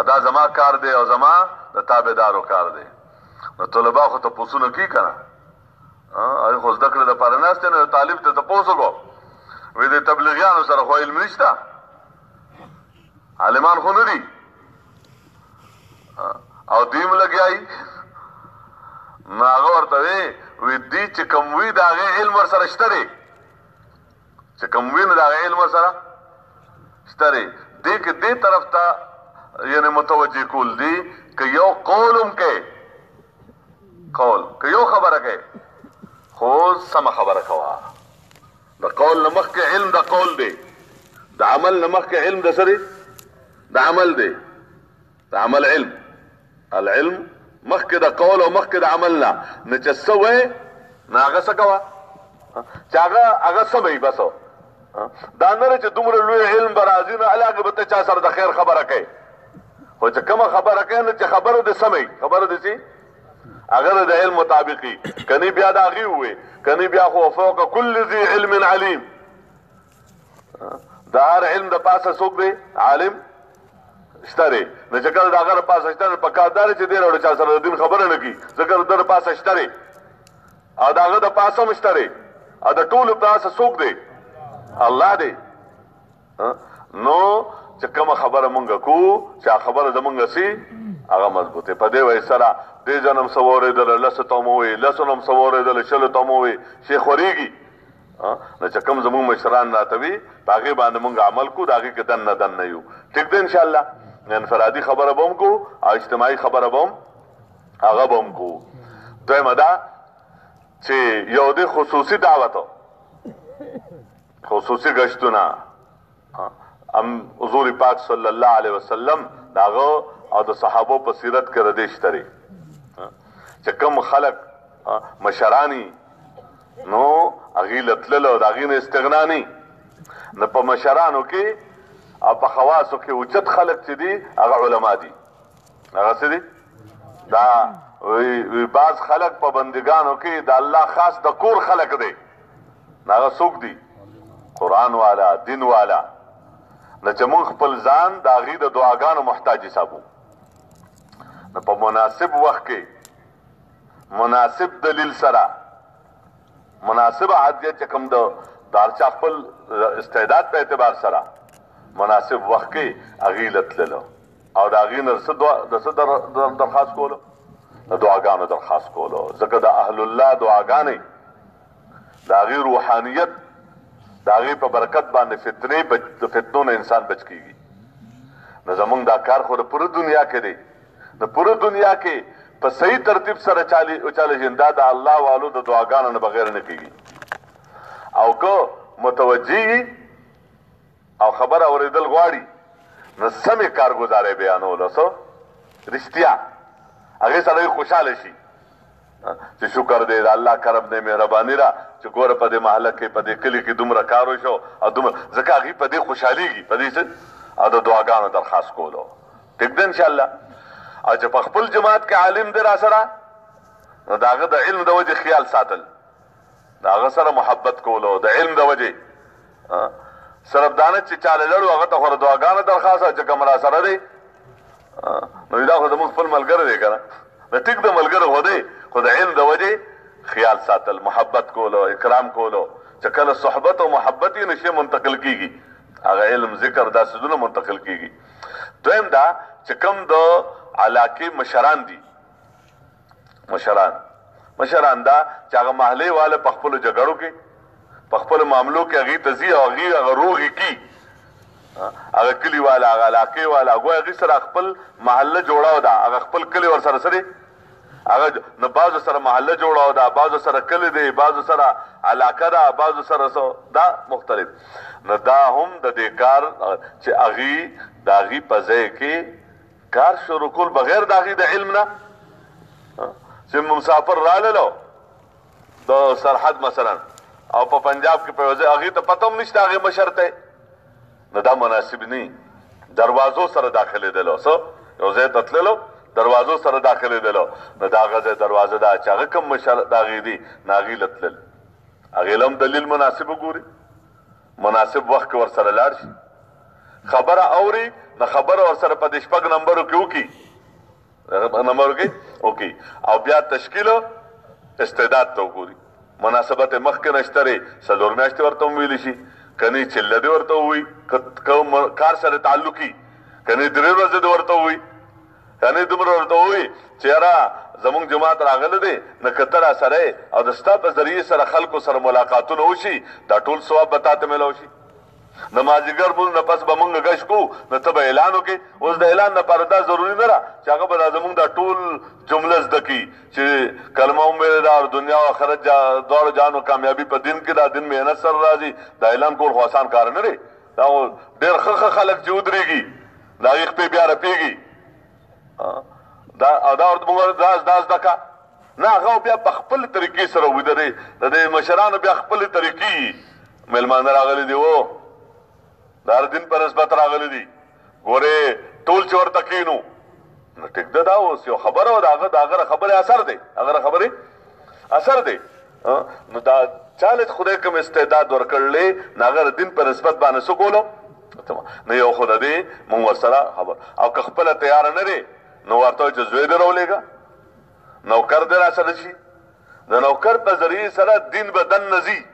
A: دا زما کار دی او زما د تابعدارو کار دی. نو طلبا خو تپوسونه کوي که نه، هغې خو زده کړې دپاره ناست دی. نو طالب ته تپوس وکړو وایي د تبلیغیانو سره خو علم نشته، عالمان خو نه دي او دوی م لګیایي. نو هغه ورته وی دي چې کوم وي د هغې علم ورسره شته دی چې کوم وي نو د هغې علم ورسره شته دی دې کې دې طرف ته یعنی متوجه کول دي که یو قول هم کوي قول که یو خبره کوي خو سمه خبره کوه د قول نه مخکې علم د قول دی د عمل نه مخکې علم د څه دی د عمل دی د عمل علم العلم مخکې د قول او مخکې د عمل نه چې څه وایې نو هغه څه کوه چې هغه څه وایي بس دا نه چې دومره لوی علم به راځي نو هلکه به ته چا سره د خیر خبره کوي خو چې کومه خبره کوي نو چې خبره دې سمه خبره دې چې هغه د علم مطابقي کني بیا د هغې ووایي کني بیا خو فوق کل ذي علم علیم د هر علم د پاسه څوک دی عالم شته دی نو چې کله د هغه د پاسه شته په کار دا دی چې دې راوړي چا سره د دین خبره نه کړي ځکه د ده د پاسه شته دی او د هغه د پاسه هم شته دی او د ټولو پاسه څوک دی الله دی نو چې کومه خبره مونږ کوو چې خبره زمونږ سي هغه مضبوطه په دې وجه سره دې جنم څه واورېدله لسو ته مو ووایي لسو نه هم څه واورېدله شلو ته مو ووایي شیخ ورېږي نو چې کوم زمونږ مشران راته وي په هغې باندې مونږ عمل کوو د هغې کې دننه یو ټیک دی انشاءالله انفرادي خبره به هم کوو او اجتماعي خبره به هم هغه به هم کوو دویمه دا چې یو دی خصوصي دعوتو خصوصي گشتونه حضور پاک صلی الله علیه وسلم داغه او د صحابو په سیرت کې ردیش تري چې کوم خلق مشرانی نو اغي لتللو د اغي نه استغنا نه نه په مشرانو کې او په خواصو کې اوچت خلق چې دي هغه علما دي هغه څه دي دا وی بعض خلق په بندگانو کې د الله خاص د کور خلق دي هغه څوک دي قرآن والا دین والا نه چې مونږ خپل ځان د هغې د دعاګانو محتاج حسابو نو په مناسب وخت کې مناسب دلیل سره مناسب عادیت چې کوم د هر چا خپل استعداد په اعتبار سره مناسب وخت کې هغې لتللو او د هغې نه د څه درخواست کولو د دعاګانو درخواست کولو ځکه د اهل الله دعاګانې د هغې روحانیت د هغې په برکت باندې د فتنو نه انسان بچ کېږي نو زمونږ دا کار خو د پوره دنیا کې دی د پوره دنیا کې په صحیح ترتیب سره چاله ژنده د الله والو د دعاګانو نه بغیر نه کېږي او که متوجه او خبر اورېدل غواړي نو سمې کارګزارۍ بیانولو څه رښتیا هغې سره خوشحاله شي چې شکر دی د الله کرم دی مهرباني را چې ګوره په دې محله کې په دې کلي کې دومره کار وشو او دومره ځکه هغې په دې خوشحالېږي په دې څه او د دعاګانو درخواست کولو ټیک ده انشاءالله او چې په خپل جماعت کې عالم دی را سره نو د هغه د علم د وجې خیال ساتل د هغه سره محبت کولو د علم د وجې صرف دا نه چې چاله لړو هغه ته خو د دعاګانو درخواست چې کوم را سره دی نو دا خو زموږ خپل ملګری دی که نه د ټیک د ملګرو خو دی خو د علم د وجې خیال ساتل محبت کولو اکرام کولو چې کله صحبت او محبت یې نشي منتقل کیږي هغه علم ذکر دا سدونه منتقل کیږي دویم دا چې کوم د علاقې مشران دي مشران دا چې هغه محلې والا په خپلو جګړو کې په خپلو معاملو کې هغې ته ځي او هغه روغې کي هغه کلي والا هغه علاقې والا ګویا هغې سره خپل محله جوړاو ده هغه خپل کلي ورسره سره هغه نه بعضو سره محله جوړاو ده بعضو سره کلي دی بعضو سره علاقه ده بعضو سره دا مختلف نو دا هم د دې کار چې هغې د هغې په ځای کې کار شروع کول بغیر د هغې د علم نه چې مسافر راللو د سرحد مثلا او په پنجاب کې په یو ځای هغې ته پته هم نشته هغې مشر ته نو دا مناسب نه دروازو سره داخلېدلو څه یو ځای ته تللو دروازو سره داخلېدلو نو د هغه ځای دروازه ده چې هغه کوم مشر د هغې دي نو هغې له تلل هغې له هم دلیل مناسب وګوري مناسب وخت کې ورسره لاړ شي خبره اوري نو خبره ورسره په دې شپږ نمبرو کې وکړي او بیا تشکیل استعداد ته وګوري مناسبت مخکې نشته دی څلور میاشتې ورته هم ویلی شي کنی چله دې ورته ووایي که کار سره تعلقي کنی درې ورځې دې ورته ووایي یعنی دومره ورته ووایي چې یاره زمونږ جماعت راغلی دی نه که ته راسره او د ستا په ذریعې سره خلکو سره ملاقاتونه وشي دا ټول ثواب به تا ته میلاو شي. د مازدیګر مونځ نه پس به مونږ ګشت کوو نو ته به اعلان وکړې. اوس د اعلان لپاره دا ضروري نه ده چې هغه به دا زمونږ دا ټول جمله زده کړي چې کلمه ومې ده او دنیا او آخرت دواړو جانو کامیابي په دین کې دا دین محنت سره راځي. دا اعلان کول خو آسان کار نه دی. دا ډېر ښه خلک چې ودرېږي د هغې خپې بیا رپېږي دا ورته مونږ دا زده که نه هغه بیا په خپل طریقې سره ودرې د دې مشرانو بیا خپلې طریقې مېلمانه راغلي دي و د هر دین په نسبت راغلي دي ګورې ټول چې ورته کښېنو نو ټیک ده دا اوس یو خبره وه د هغه خبرې اثر دی هغه خبرې اثر دی نو دا چاله خدای کوم استعداد ورکړلی نو هغه دین په نسبت باندې څه کولو نو یو خو د دې مونږ ورسره خبر او که خپله تیاره نه دی نو ورته وایي چې زوی دې راولېږه نوکر دې را سره شي د نوکر په ذریعې سره دین به دن نه ځي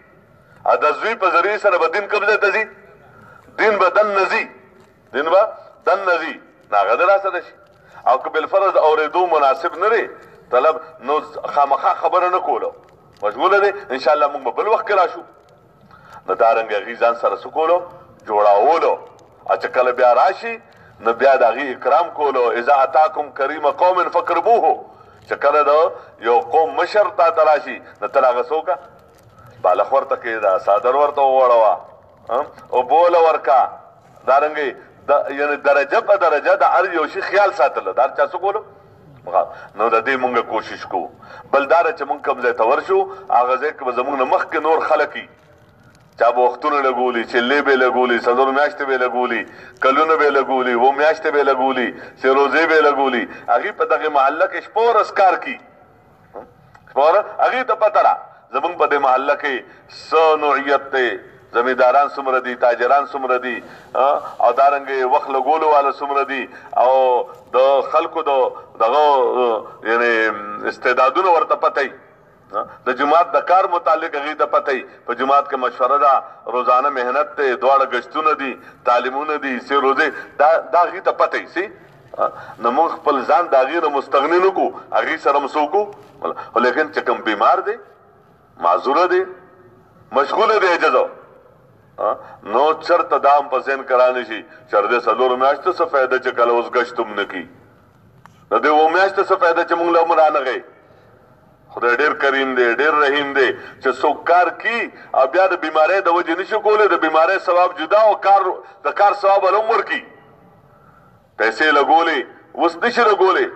A: او د زوی په ذریعې سره به دین کوم ځای ته ځي دین به دن نه ځي دین به دن نه ځي نو هغه دې را سره شي او که بالفرض اورېدو مناسب نه دی طلب نو خامخا خبره نه کولو مشغوله دی انشاءالله موږ به بل وخت کې راشو نو دارنګې هغې ځان سره څه کولو جوړاولو او چې کله بیا راشي نو بیا د هغې اکرام کولو اذا اتاکم کریم قوم فقربوه چې کله د یو قوم مشر تا ته راشي نو ته هغه څه وکړه بالښ ورته کښېږده څادر ورته وغوړوه اوبه له ورکه دارنګې یعنې درجه په درجه د هر یو شي خیال ساتله د هر چا څه کولو نو د دې مونږ کوشش کوو بل دا ده چې مونږ کوم ځای ته ورشو هغه ځای کې به زمونږ نه مخکې نور خلک وي چا به وختونه لګولي چلې به یې لګولي څلور میاشتې به یې لګولي کلونه به یې لګولي اووه میاشتې به یې لګولي چې روزې به یې لګولي هغې په دغې محله کې شپه ورځ کار کي شپه ورځ هغې ته پته ده زمونږ په دې محله کې څه نوعیت دی زمینداران څومره دي تاجران څومره دي او دارنګې وخت لګولو والا څومره دي او د خلکو دغه یعنې استعدادونه ورته پته وي د جماعت د کار متعلق هغې ته پته وي په جماعت کې مشوره ده روزانه محنت دی دواړه ګشتونه دي تعلیمونه دي سې روزې دا هغې ته پته وي سي نو موږ خپل ځان د هغې نه مستغني نه کړو هغې سره م څه وکړو لیکن چې کوم بیمار دی معذوره دی مشغوله دی عجزه نو چرته دا هم په ذهن کې رانشي چې د څلورو میاشتو څه فایده چې کله اوس ګشت هم نه کړي د دې اووه میاشتو څه فایده چې موږ له هم رانغی خدای ډېر کریم دی ډېر رحیم دی چې څوک کار کي او بیا د بیمارۍ د وجې نشي کولی د بیمارۍ ثواب جدا او د کار ثواب هله هم ورکړي پیسې لګولې اوس نشي لګولې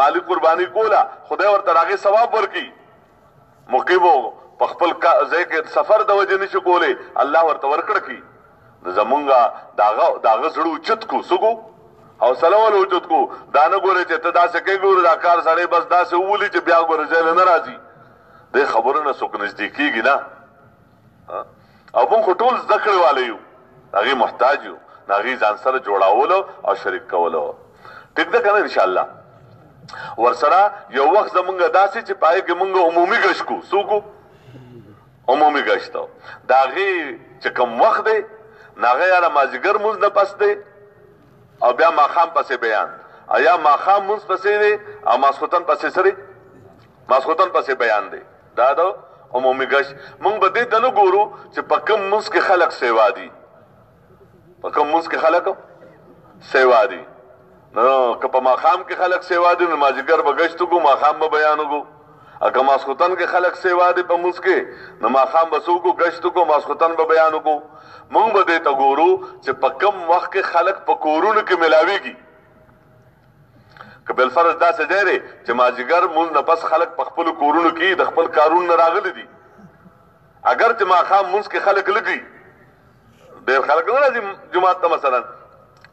A: مالي قرباني کوله خدای ورته د هغې ثواب ورکړي مقیمو په خپل ځای کې سفر د وجې نشي کولی الله ورته ورکړه کړي زمونږ د هغه زړه اوچت کړو څه کړو حوصله ول اوچت کړو دا نه ګورې چې ته داسې کوې ګورې دا کار سړی بس داسې وولي چې بیا ګورې ځای له نه راځي دې خبرو نه څوک نږدې کېږي نه او موږ خو ټول زده کړې والا یو هغې محتاج یو د هغې ځان سره جوړولو او شریک کولو ټیک ده که نه انشاءالله ورسره یو وخت زمونږ داسې چې په هغې کې مونږ عمومي ګشت کړو څه وکړو عمومي ګشت د هغې چې کوم وخت دی نو هغه یا د مازدیګر مونځ نه پس دی او بیا ماښام پسې بیان او یا ماښام مونځ پسې دی او ماسخوتن پسې څه دی ماسخوتن پسې بیان دی دا د عمومي ګشت مونږ به دې ته نه ګورو چې په کوم مونځ کې خلک سیوا دي په کوم مونځ کې خلک سیوا دي نو که په ماښام کې خلک سیوا دي نو مازدیګر به ګشت وکړو ماښام به بیان وکړو اگه ماسخوتن کې خلک سیوا دي په مونځ کې نو ماښام به څه وکړو ګشت وکړو ماسخوتن به بیان وکړو مونږ به دې ته ګورو چې په کم وخت کې خلک په کورونو کې میلاویږي که بالفرض داسې ځای دی چې مازدیګر مونځ نه پس خلک په خپلو کورونو کې د خپل کارونو نه راغلي دي اگر چې ماښام مونځ کې خلک لږ وي ډېر خلک نه راځي جومات ته مثلا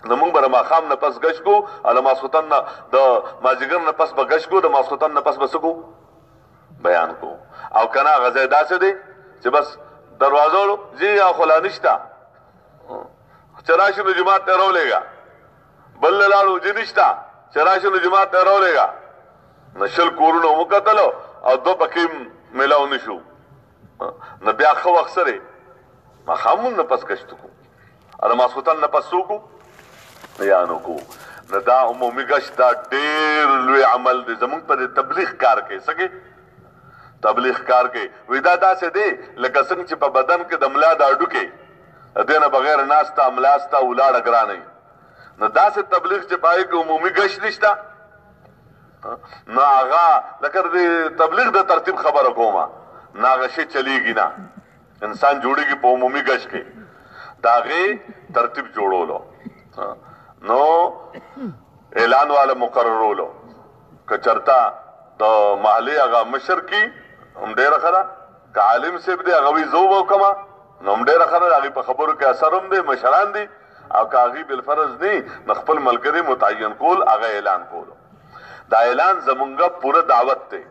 A: نو موږ به د ماښام نه پس ګشت کوو او د ماسخوتن نه د مازدیګر نه پس به ګشت کوو د ماسخوتن نه پس به څه کوو بیان کو او کنه هغه ځای داسې دی چې بس دروازو جی یا خلا نشته چې راشي نو جومات ته راولېږه بل له لاړو جي نشته چې راشي نو جومات ته راولېږه نو شل کورونه مو کتلو او دوه پکې میلاو نه شو نو بیا ښه وخت سره ماښام نه پس ګشت کوو او د ماسخوتن نه پس څه وکړو بیان وکړو نو دا عمومي گشت دا ډېر لوی عمل دی زمونږ په تبلیغ کار کې سګې تبلیغ کار کې وی دا داسې دی لکه څنګه چې په بدن کې د ملا د هډوکې د دې نه بغیر ناسته ملاسته ولاړه ګرانه نو داسې تبلیغ چې په هغې کې عمومي گشت نشته نو هغه لکه د تبلیغ د ترتیب خبره کومه نو هغه شی چلیږي نه انسان جوړېږي په عمومي گشت کې د هغې ترتیب جوړولو نو اعلان والا مقررولو که چرته د محلې هغه مشر کی هم ډېره ښه ده که عالم صاحب دی هغه وي زه وکړمه نو هم ډېره ښه ده د هغې په خبرو کې اثر هم دی مشران دي او که هغې بالفرض نه نو خپل ملګري متعین کول هغه اعلان کولو دا اعلان زمونږ پوره دعوت دی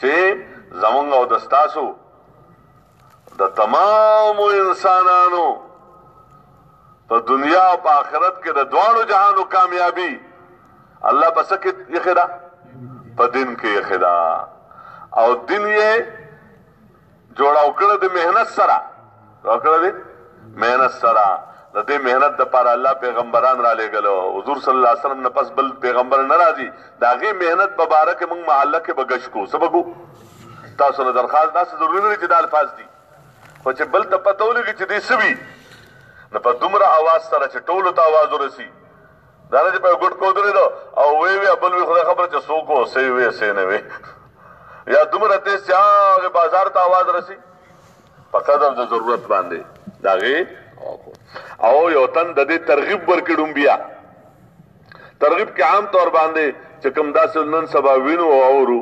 A: چې زمونږ او د ستاسو د تمامو انسانانو په دنیا او په آخرت کې د دواړو جهانو کامیابی الله په څه کې ایښې ده په دین کې ایښې ده او دین یې جوړاو کړی د محنت سره جوړ کړی دی محنت سره د دې محنت دپاره الله پیغمبران را لېږلو حضور صلی الله علیه وسلم نه پس بل پیغمبر نه راځي د هغې محنت په باره کې موږ محله کې به ګشت کوو څه به کوو تاسو نه درخواست داسې ضروري نه دی چې دا الفاظ دي خو چې بل ته پته ولګي چې دی څه وي نو په دومره اواز سره چې ټولو ته اواز ورسي دا نه چې په یو ګوټ کې ودرېدو او ویې وي بل وي خدای خبره چې څوک و څه وي څه نه وي یا دومره تیز چې هغې بازار ته اواز رسي په قدر د ضرورت باندې د هغې او یو تن د دې ترغیب ورکړي ډومبیا ترغیب کې عام طور باندې چې کوم داسې نن سبا وینو او اورو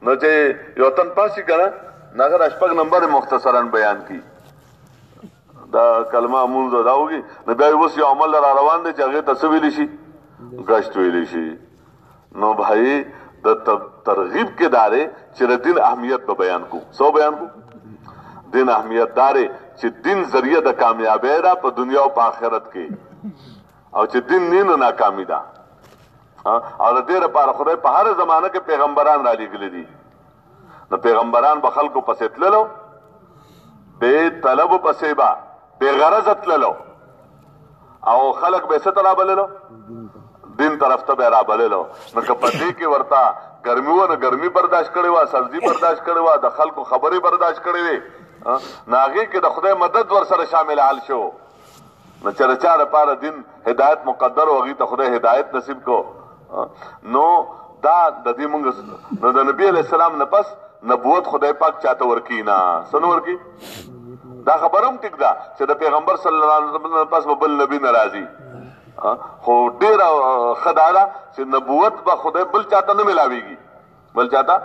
A: نو چې یو تن پاسي که نه نو هغه د شپږ نمبر مختصرا بیان کړي دا کلمه مونځ دا وږي نو بیا اوس یو عمل را روان دی چې هغې ته څه ویلی شي ګشت ویلی شي نو بھائی د ترغیب کې دا دی چې د دین اهمیت به بیان کو څه بیان کو دین اهمیت دا دی چې دین ذریعه د کامیابی ده په دنیا او په آخرت کې او چې دین نه نو ناکامي ده او د دې لپاره خدای په هر زمانه کې پیغمبران را لېږلي دي نو پیغمبران به خلکو پسې تللو بې طلبو پسې به بې غرضه تللو او خلک به یې څه ته رابللو دین طرف ته به یې رابللو نو که په دې کې ورته ګرمي وه نو ګرمي برداشت کړې وه سردي برداشت کړې وه د خلکو خبرې برداشت کړې وې نو هغې کې د خدای مدد ورسره شامل حال شو نو چې د چا لپاره دین هدایت مقدر و هغې ته خدای هدایت نصیب کو نو دا د دې مونږ نو د نبي علیه السلام نه پس نبوت خدای پاک چاته ورکي نه څه نه ورکي دا خبره هم ټیک ده چې د پیغمبر صلی الله علیه وسلم نه پس به بل نبي نه راځي خو ډېره ښه دا ده چې نبوت به خدای بل چاته نه میلاویږي بل چاته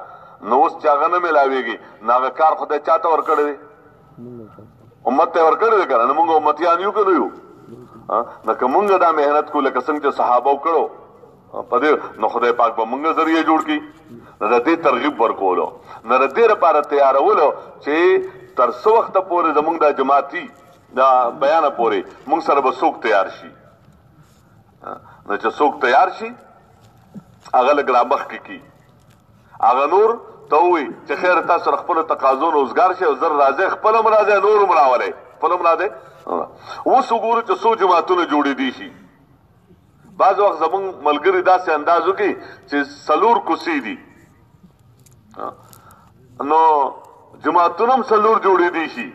A: نو اوس چې هغه نه میلاویږي نو هغه کار خدای چاته ورکړی دی امت ته ورکړی دی که نه مونږ امتیان یو که نه یو نو که مونږ دا محنت کړو لکه څنګه چې صحابه وکړو په دې نو خدای پاک به مونږ ذریعه جوړ کړي نو د دې ترغیب ورکولو نو د دې لپاره تیارولو چې تر څه وخته پورې زمونږ دا جماعتي دا بیانه پورې مونږ سره به څوک تیار شي نو چې څوک تیار شي هغه لږ رامخکې کي هغه نور ته ووایي چې خیر تاسو سره خپلو تقاضو نه اوزګار شئ او زر راځئ خپل هم راځئ نور هم راولئ خپل هم راځئ اوس وګورو چې څو جماعتونه جوړېدی شي بعض وخت زمونږ ملګري داسې انداز وکړي چې څلور کوڅې دي نو جماعتونه هم څلور جوړېدی شي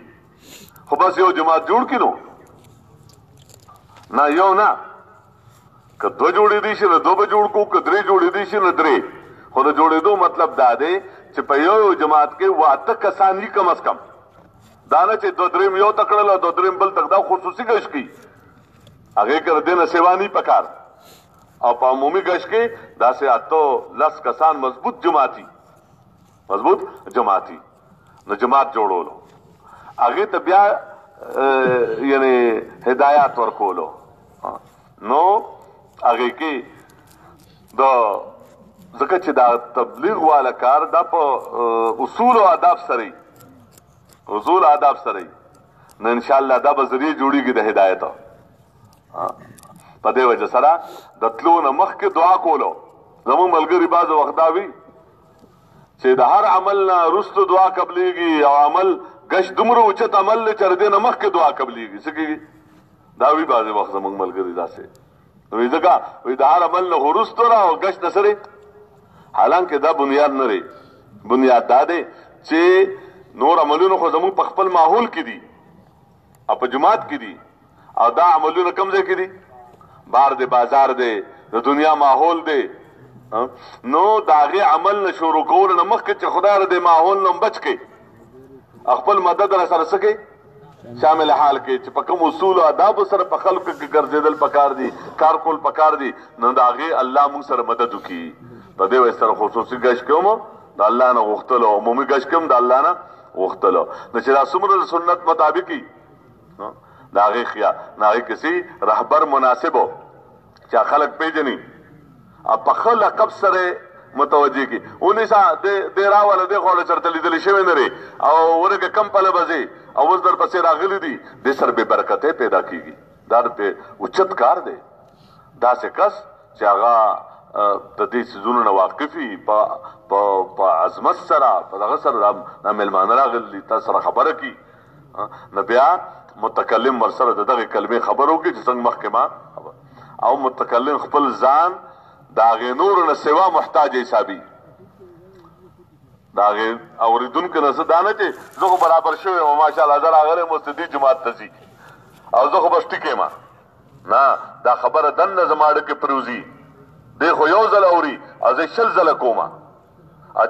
A: خو بس یو جماعت جوړ کړي نو نه یو نه که دوه جوړېدی شي نو دوه به جوړ کړو که درې جوړېدی شي نو درې خو د جوړېدو مطلب دا دی چې په یو جماعت کې 8 کسان وي کم از کم دا نه چې دو درېم یو ته کړل او دو درېم بل ته دا خصوصي ګشت کوي هغې کې د دې نه سیوا نه پکار او په عمومي ګشت کې داسې 8-10 کسان مضبوط جماعتي نو جماعت جوړولو هغې ته بیا یعنی هدایات ورکولو نو هغې کې د ځکه چې دا تبلیغ والا کار دا په اصول او آداب سره نو انشاءالله دا به ذریعه جوړېږي د هدایت په دې وجه سره د تلو نه مخکې دعا کولو زموږ ملګري بعض وخت دا وي چې د هر عمل نه وروسته دعا قبلېږي او عمل ګشت دومره اوچت عمل دی چې د دې نه مخکې دعا قبلېږي څه کېږي دا وي بعضې وخت زموږ ملګري داسې وی ځکه وی د هر عمل نه وروسته را او ګشت سره حالانکه دا بنیاد نه لري. بنیاد دا دی چې نور عملونه خو زموږ په خپل ماحول کې دي او په جماعت کې دي او دا عملونه کوم ځای کې دي؟ بار دی، بازار دی، د دنیا ماحول دی. نو د هغې عمل نه شروع کولو نه مخکې چې خدای را د ماحول نه بچ کړي، خپل مدد را سره څه کوي؟ شامل حال کې چې په کوم اصول او آدابو سره په خلقو کې ګرځېدل پکار دي، کار کول پکار دي، نو د هغې الله موږ سره مدد وکړي. په دې وجه سره خصوصي ګشت کوم د الله نه غوښتلو، عمومي ګشت کوم د الله نه غوښتلو. نو چې دا څومره د سنت مطابق وي د هغې خیال د هغې کسي رهبر مناسب و چې خلک پېژني او په ښه لقب سره متوجه کړي. ونیسه دې راوله دې خواله چېرته لیدلی شوی نه دی او ورګه کم پله به ځې او اوس در پسې راغلي دي، دې سره بې برکتۍ پیدا کېږي. دا د اوچت کار دی. داسې کس چې هغه د دې څیزونو نه واقف وي، په عظمت سره په دغه سره دا مېلمانه راغلي تا سره خبره کړي، نو بیا متکلم ورسره د دغې کلمې خبر وکړي چې څنګه مخکې ما او متکلم خپل ځان د هغې نورو نه سوا محتاج حسابي. د هغې اورېدونکو نه څه دا نه چې زه خو برابر شوی یم ماشاءالله زه راغلی یم اوس د دې جومات ته ځي او زه خو بس ټیک یم. نه، دا خبره دننه زما اړه کې پروزي، دی خو یو ځل اوري او زه 20 ځله کومه.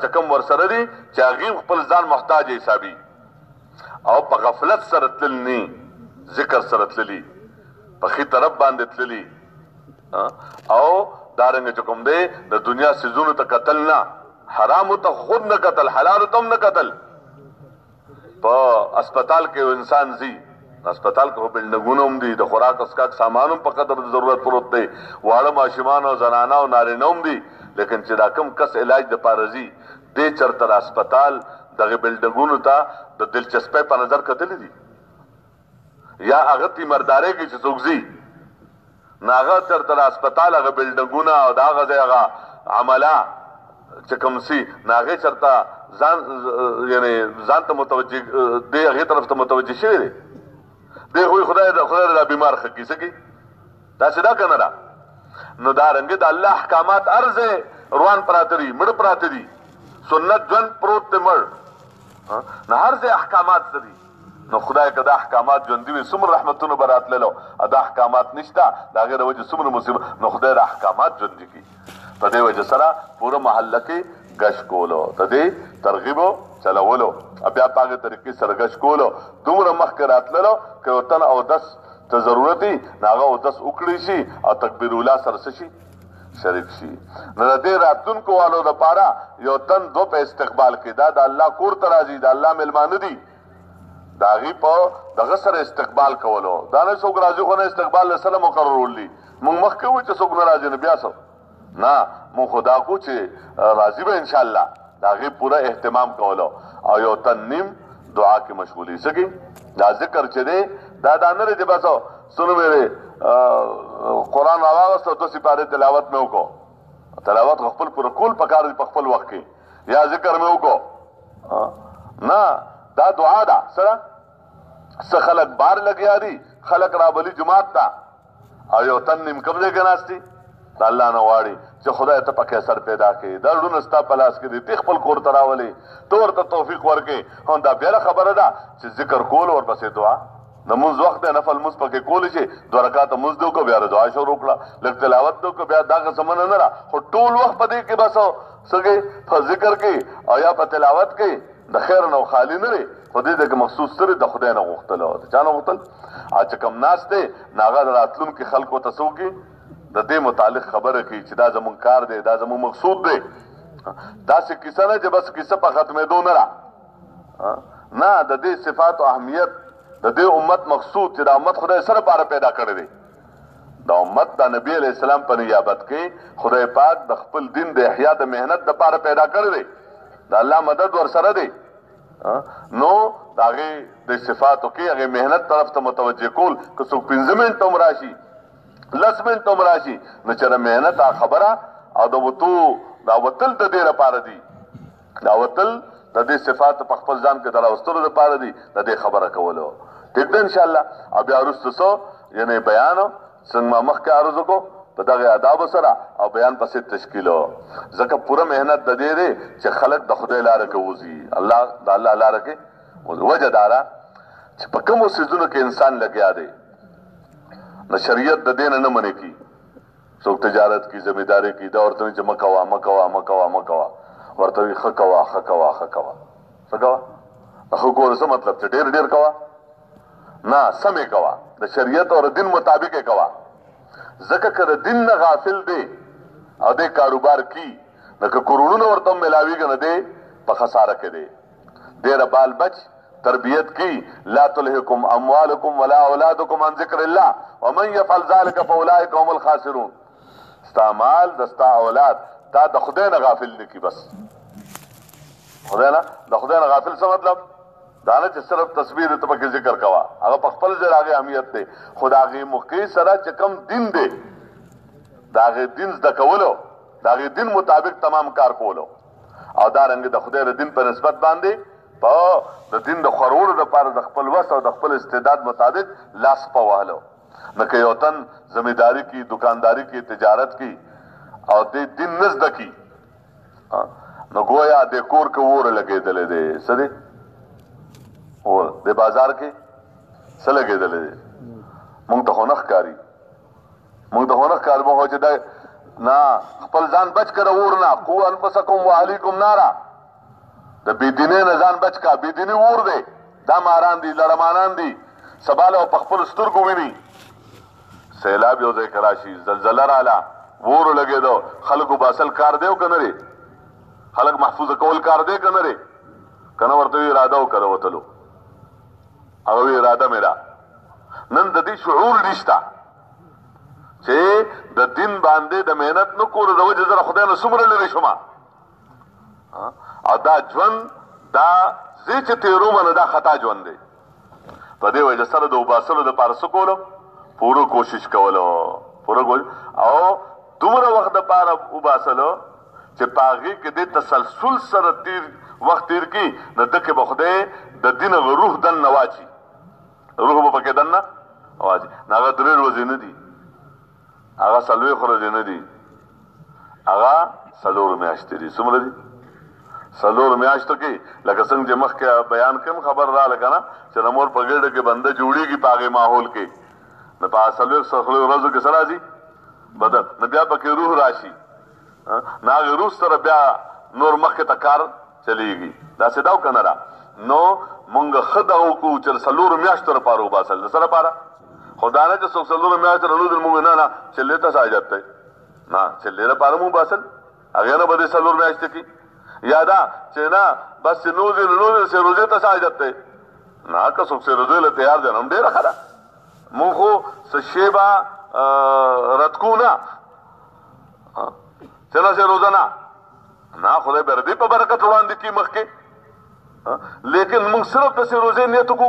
A: چې کوم ورسره دي چې هغې خپل ځان محتاج حسابي او په غفلت سره تلل نه، ذکر سره تللي، په ښي طرف باندې تللي او دارنګه چې کوم دی د دنیا څیزونو ته کتل نه، حرامو ته خود نه کتل، حلالو ته هم نه کتل. په اسپتال کې یو انسان ځي، اسپتال کې خو بلډنګونه هم دي، د خوراک اسکاک سامان هم په قدر د ضرورت پروت دی، واړه ماشومان او زنانه او نارینه هم دي. لیکن چې دا کوم کس علاج دپاره ځي دې چېرته د اسپتال دغې بلډنګونو ته د دلچسپۍ په نظر کتلی دي؟ یا هغه تیمردارۍ کې چې څوک ځي نو هغه چېرته د اسپتال هغه بلډنګونه او د هغه ځای هغه عمله چې کوم سي نو هغې چېرته ځان ته متوجه دی، هغې طرف ته متوجه شوی دی. دی خو خدای دا بیمار ښه کړي، څه کړي؟ داسې دا که نه ده؟ نو دارنګې د الله احکامات هر ځای روان پراته دي، مړه پراته دي، سنت ژوند پروت دی مړ، نو هر ځای احکامات څه دي؟ نو خدای که دا احکامات ژوندي وي څومره رحمتونه به راتللو، دا احکامات نشته د هغې د وجې څومره مصیبت. نو خدای دا احکامات ژوندي کړي. په دې وجه سره پوره محله کې ګشت کولو، د دې ترغیبو چلولو، بیا په هغې طریقې سره ګشت کولو، دومره مخکې راتللو که یو تن اودس ته ضرورت وي نو هغه اودس وکړی شي او تکبیر الله سره څه شي؟ شریک شي. نو د دې راتلونکو والو دپاره یو تن دو په استقبال کې، دا د الله کور ته راځي، د الله مېلمانه دي، د هغې په دغه سره استقبال کولو. دا نه څوک راځي خو نه استقبال له سره مقررول دي، موږ مخکې وو چې څوک نه راځي نو بیا څه نه، موږ خو دا کو چې راځي به انشاءالله، د هغې پوره اهتمام کولو او یو تن نیم دعا کې مشغولي. څه کوي؟ دا ذکر چې دی دا نه دی چې بس سنو مې قرآن راواغسته 2 سپارې تلاوت مې وکړو، تلاوت خو خپل پوره کول پکار دی په خپل وخت کې، یا ذکر مې وکړو، نه دا دعا ده. سره څه خلک بار لګیا دي، خلک رابلي جماعت ته او یو تن نیم کوم ځای کې ناست دي، د الله نه غواړي چې خدای ته پکې اثر پیدا کړي، دا ړونه ستا په لاس کې دي، ته خپل کور ته راولې، ته ورته توفیق ورکړې. هم دا بېله خبره ده چې ذکر کول ورپسې دعا، د مونځ وخت دی نفل مونځ پکې کولی شي، 2 رکاته مونځ دې وکړه، بیا دعا شروع کړه، لږ تلاوت دې وکړه، بیا دغه زمنه نه ده، خو ټول وخت په دې کې بس څه کوي؟ په ذکر کې او یا په تلاوت کې د خیر نه خالی نه دی، خو دې کې مخصوص سره د خدای نه غوښتل او د چا نه غوښتل. چې کوم ناست دی نو هغه د راتلونکي خلکو ته څه وکړي؟ د دې متعلق خبره کوي چې دا زمونږ کار دی، دا زمونږ مقصود دی. داسې کیسه نه چې بس کیسه په ختمېدو نه ده، نه، د دې صفات او اهمیت د دې امت مقصود چې دا امت خدای سره لپاره پیدا کړی دی، دا امت د نبی علیہ السلام په نیابت کې خدای پاک د خپل دین د احیا د مهنت لپاره پیدا کړی دی، د الله مدد ورسره دی. نو د هغې د صفاتو کې هغې مهنت طرف ته متوجه کول، که څوک 15 منټه هم راشي 10 منټه هم راشي نو چېرې مهنت خبره او د وتل د دې لپاره دي، دا وتل د دې صفاتو په خپل ځان کې د راوستلو لپاره دي، د دې خبره کولو. ټیک ده انشاءالله. او بیا وروسته څه یعنې بیان څنګه ما مخکې عرض وکړو په دغه آداب سره او بیان پسې تشکیلو ځکه پوره مهنت د دې دی چې خلک د خدای لاره کې وځي الله د الله لاره کې وجه دارا چې په کومو څیزونو کې انسان لګیا دی نو شریعت د دین نه منې کی څوک تجارت کی ذمہداري کی دا ورته چې مکوا ورته خکوا څه کوا خو کول څه مطلب چې ډیر کوا نه سمې کوا د شریعت او دین مطابق کوا ځکه که دین نه غافل دی او د کاروبار کی لکه کورونو ورته ملاویږي نه دی په خساره کې دی ډیر بال بچ تربیت کی لا تلهکم اموالکم ولا اولادکم عن ذکر الله ومن يفعل ذلك فاولئک هم الخاسرون ستا مال دستا اولاد تا د خدای نه غافل نه کی بس خدای نه غافل څه مطلب دا نه چې صرف تصویر ته پکې ذکر کوا هغه په خپل ځای هغه اهمیت دی خدای مخکې سره چې کم دین دی داغه دین د کولو داغه دین مطابق تمام کار کولو او دا رنګ د خدای د دین په نسبت باندې په د دین د خورولو لپاره د خپل وس او د خپل استعداد مطابق لاس په وهلو نه کې یو تن زمینداری کی دکانداری کی تجارت کی او د دین نزد کی نو گویا د کور کې ور لګېدلې دي سدي او د بازار کې څه لګېدلې دي مونږ ته خنخ کاری مو چې دا نه خپل ځان بچ کړه ورنا قو انفسکم وعلیکم نارا د بيدینه نه ځان بچ کا بيدینه ور دي دا ماران دي لړمانان دي سباله په خپل سترګو ویني سیلاب یو ځای کراشي زلزلہ رااله ور لګېدو خلکو باسل کار دیو کنه لري خلک محفوظ کول کار دی کنه لري کنه ورته اراده وکړو وتلو او اراده میرا نن د دې شعور نشتا چې د دین باندې د مهنت نو کول د وجه زره خدای نو سمره لري شما او دا ژوند دا چې تیرو منه دا خطا ژوند دی په دې وجه سره د وباسلو د پارسو کولو پورو کوشش کولو او دومره وخت د پاره وباسلو چې پاغي کې د تسلسل سره وخت تیر کی نه دکې بخدای د دین روح دن نواچی روح په پکې دن نه واجی ناغه درې ورځې نه دي هغه سلوي خورځې نه دي هغه سلور میاشتې دي څومره دي سلور میاشتو کې لکه څنګه چې مخکې بیان کوم خبر را لګنه چې نمور په ګډه کې بنده جوړیږي پاغه ماحول کې نه په سلور سخلو ورځو کې سره دي بدل نه بیا پکې روح راشي ناغه روح سره بیا نور مخکې تکار چلیږي دا سداو کنه را نو مونږ خداو کو چې سلور میاشتو لپاره وباسل سره لپاره خدا نه چې سلور میاشتو له نور مونږ نه چې لته ساجت ته نه چې لره لپاره مو باسل هغه نه بده سلور میاشتو کې یادا چې نه بس نو دې سه روزه ته ساجت ته نه که څوک سه روزه له تیار دي نن ډیره خلا مونږ خو سشيبا رتکونا چلا سه روزانه نه خدای بردی په برکت وړاندې کی مخ کې لیکن موږ صرف د روزې نیت کو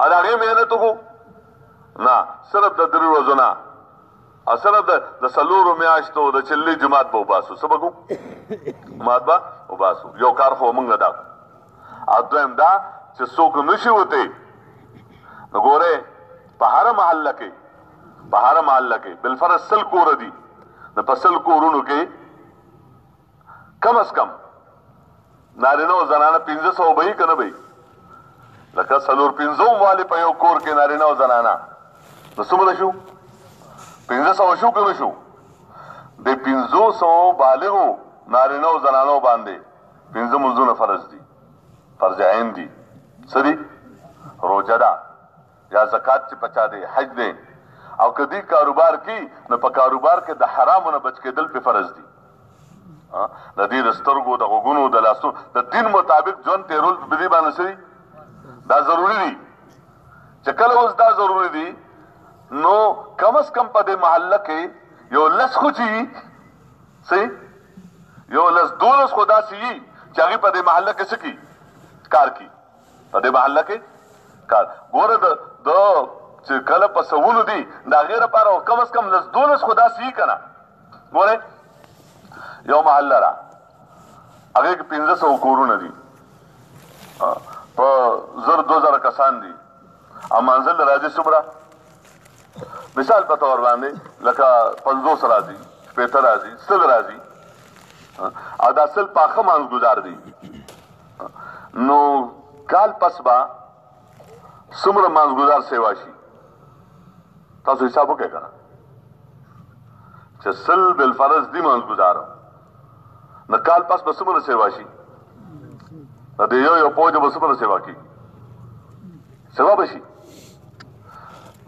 A: اداغه مهنت کو نه صرف د درې ورځو نه اصل د سلورو میاشتو د چلې جماعت په وباسو سبقو مات با وباسو یو کار خو موږ دا اځم دا چې څوک نشي وته وګوره په هر محله کې بالفرض سل کور دي د پسل کورونو کې کم از کم نارینه او زنانه 1500 به کنه به لکه سلور 500 والی په یو کور کې نارینه او زنانه نو څومره شو 1500 شو کنه شو د 500 بالغو نارینه او زنانو باندې 15 منځونه فرض دي فرض عین دي سړي روزه ده یا زکات چې پچا دي حج دي او کدی کاروبار کی نو په کاروبار کې د حرامو نه بچ کېدل په فرض دي د دې رسترګو د غوګونو د لاسو د دین مطابق ژوند تیرول په دې باندې سړي دا ضروری دي چې کله اوس دا ضروری دي نو کم از کم په دې محله کې یو لس خو چی صحیح یو لس دولس خدا سی چې هغه په دې محله کې سکی کار کی په دې محله کې کار ګوره د چې کله په سوونو دي دا غیر لپاره کم از کم لس دولس خدا سی کنه ګوره یو محله را هغه کې 1500 کورونه دي په 2000 کسان دي او منزل راځي څومره مثال په تور باندې لکه 50 راځي 50 راځي 100 راځي او دا 100 پاخه مانځګزار دي نو کال پس با څومره مانځګزار سیوا شي تاسو حساب وکړئ کنه چې 100 بالفرض دي مانځګزار نو کال پس به څومره سیوا شي د یو پوجا به څومره سیوا کیږي سیوا به شي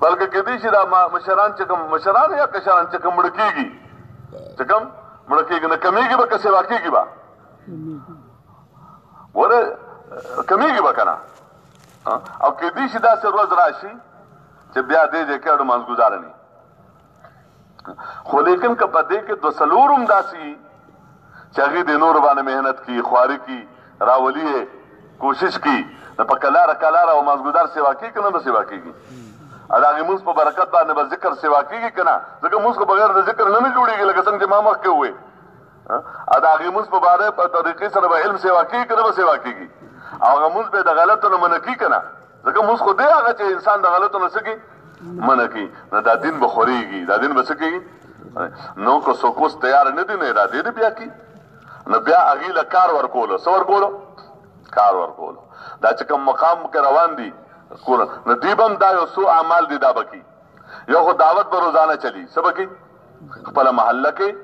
A: بلکې کدی چې دا مشران چې کوم مشران یا کشران چې کوم مړ کېږي چې کوم مړ کېږي نه کمیږي به که سیوا کېږي به وره کمیږي به که نه او کدی چې داسې ورځ راشي چې بیا دې ځای کې اړو مانځګزاره نه خو لیکن که په دې کې 2 څلور هم داسې چې هغې د نورو باندې محنت کي خواري کي راولي کوشش کي نو په کلاره او مانځګزار سیوا کېږي که نه به سیوا کېږي د هغې مونځ په برکت باندې به ذکر سیوا کېږي که نه ځکه مونځ خو بغیر د ذکر نه جوړېږي لکه څنګه چې ما مخکې ووایې د هغې مونځ په باره په طریقې سره به علم سیوا کېږي که نه به سیوا کېږي او هغه مونځ به د غلطو نه منع کي که نه ځکه مونځ خو دی هغه چې انسان د غلطو نه څه کي منع کي نو دا دین به خورېږي دا دین به څه کېږي نو که څوک اوس تیار نه دي نو ارادې دې بیا کي نو بیا هغې له کار ورکولو څه ورکولو کار ورکولو دا چې کوم مقام کې روان دي نو دی به هم دا یو څو اعمال دي دا به کی یو خو دعوت به روزانه چلی څه به کی خپله محله کې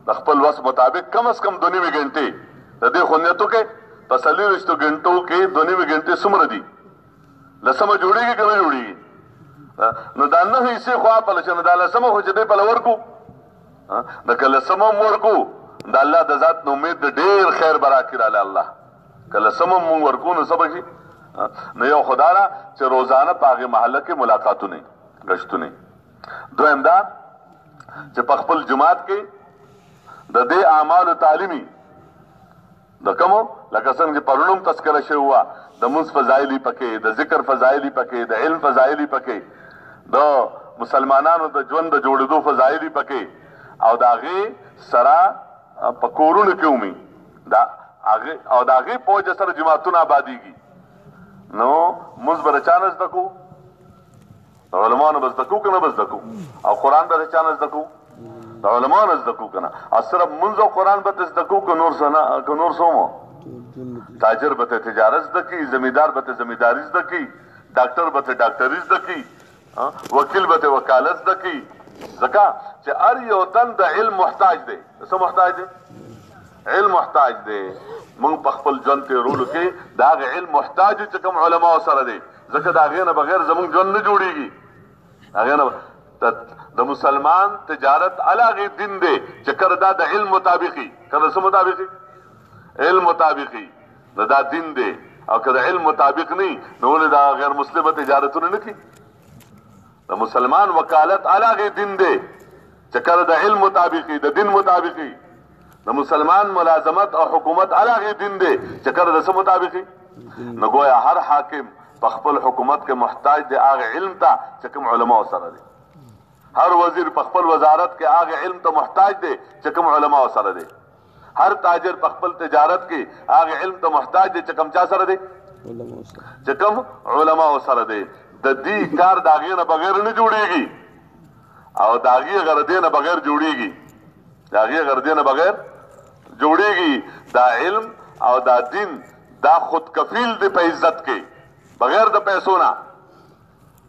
A: د خپل وس مطابق کم از کم 2 نیمې ګنټې د دې خو نیت وکړئ په 40 ګنټو کې 2 نیمې ګنټې څومره دي لسمه جوړېږي که نه جوړېږي نو دا 9 حصې خو اپله چې نو دا لسمه خو چې دی پله ورکو د که لسمه هم ورکو د الله د ذات نه امید د ډېر خیر به راکړي راله الله که لسمه هم مونږ ورکو نو څه به شي نو یو خدا را چې روزانه په هغې محله کې ملاقاتونه ګشتونه دویم دا چې په خپل جماعت کې د دې اعمالو تعلیمي د کومو لکه څنګه چې پرون هم تذکره شوې وه د مونځ فضایل پکې د ذکر فضایل پکې د علم فضایل پکې د مسلمانانو د ژوند د جوړېدو فضایل پکې او د هغې سره په کورونو کې ومي او د هغې په وجه سره جماعتونه آبادېږي نو مونځ به د چا نه زده کوو د علماو به زده کوو که نه به زده کوو او قرآن به د چا نه زده کوو د علماو نه زده کوو که نه او صرف مونځ او قرآن به ته زده کوو که نور څه مو تاجر به ته تجارت زده کړي زمیندار به ته زمینداري زده کړي ډاکټر به ته ډاکټري زده کړي وکیل به ته وکالت زده کړي ځکه چې هر یو تن د علم محتاج دی څه محتاج دی علم محتاج دی مونږ په خپل ژوند تېرولو کې د هغې علم محتاج چې کوم علماو سره دی ځکه د هغې نه بغیر زموږ ژوند نه جوړېږي هغې نه د مسلمان تجارت هغې دین دی چې کله دا د علم مطابقي کله څه مطابقي علم مطابقي دا دین دی او که د علم مطابق نه نو ولې دا غیر مسلمه تجارتونه نه کوي د مسلمان وکالت هغې دین دی چې کله د علم مطابقي د دین مطابقي د مسلمان ملازمت او حکومت هغې دین دی چې کله د څه مطابقي نو گویا هر حاکم په خپل حکومت کې محتاج دی هغې علم ته چې کوم علماو سره دی هر وزیر په خپل وزارت کې هغې علم ته محتاج دی چې کوم علماو سره دی هر تاجر په خپل تجارت کې هغې علم ته محتاج دی چې کوم چا سره دی چې کوم علماو سره دی د دې کار د هغې نه بغیر نه جوړېږي او د هغې غرضې نه بغیر جوړېږي د هغې غرضې نه بغیر جوړېږي دا علم او دا دین دا خود کفیل دی په عزت کې بغیر د پیسو نه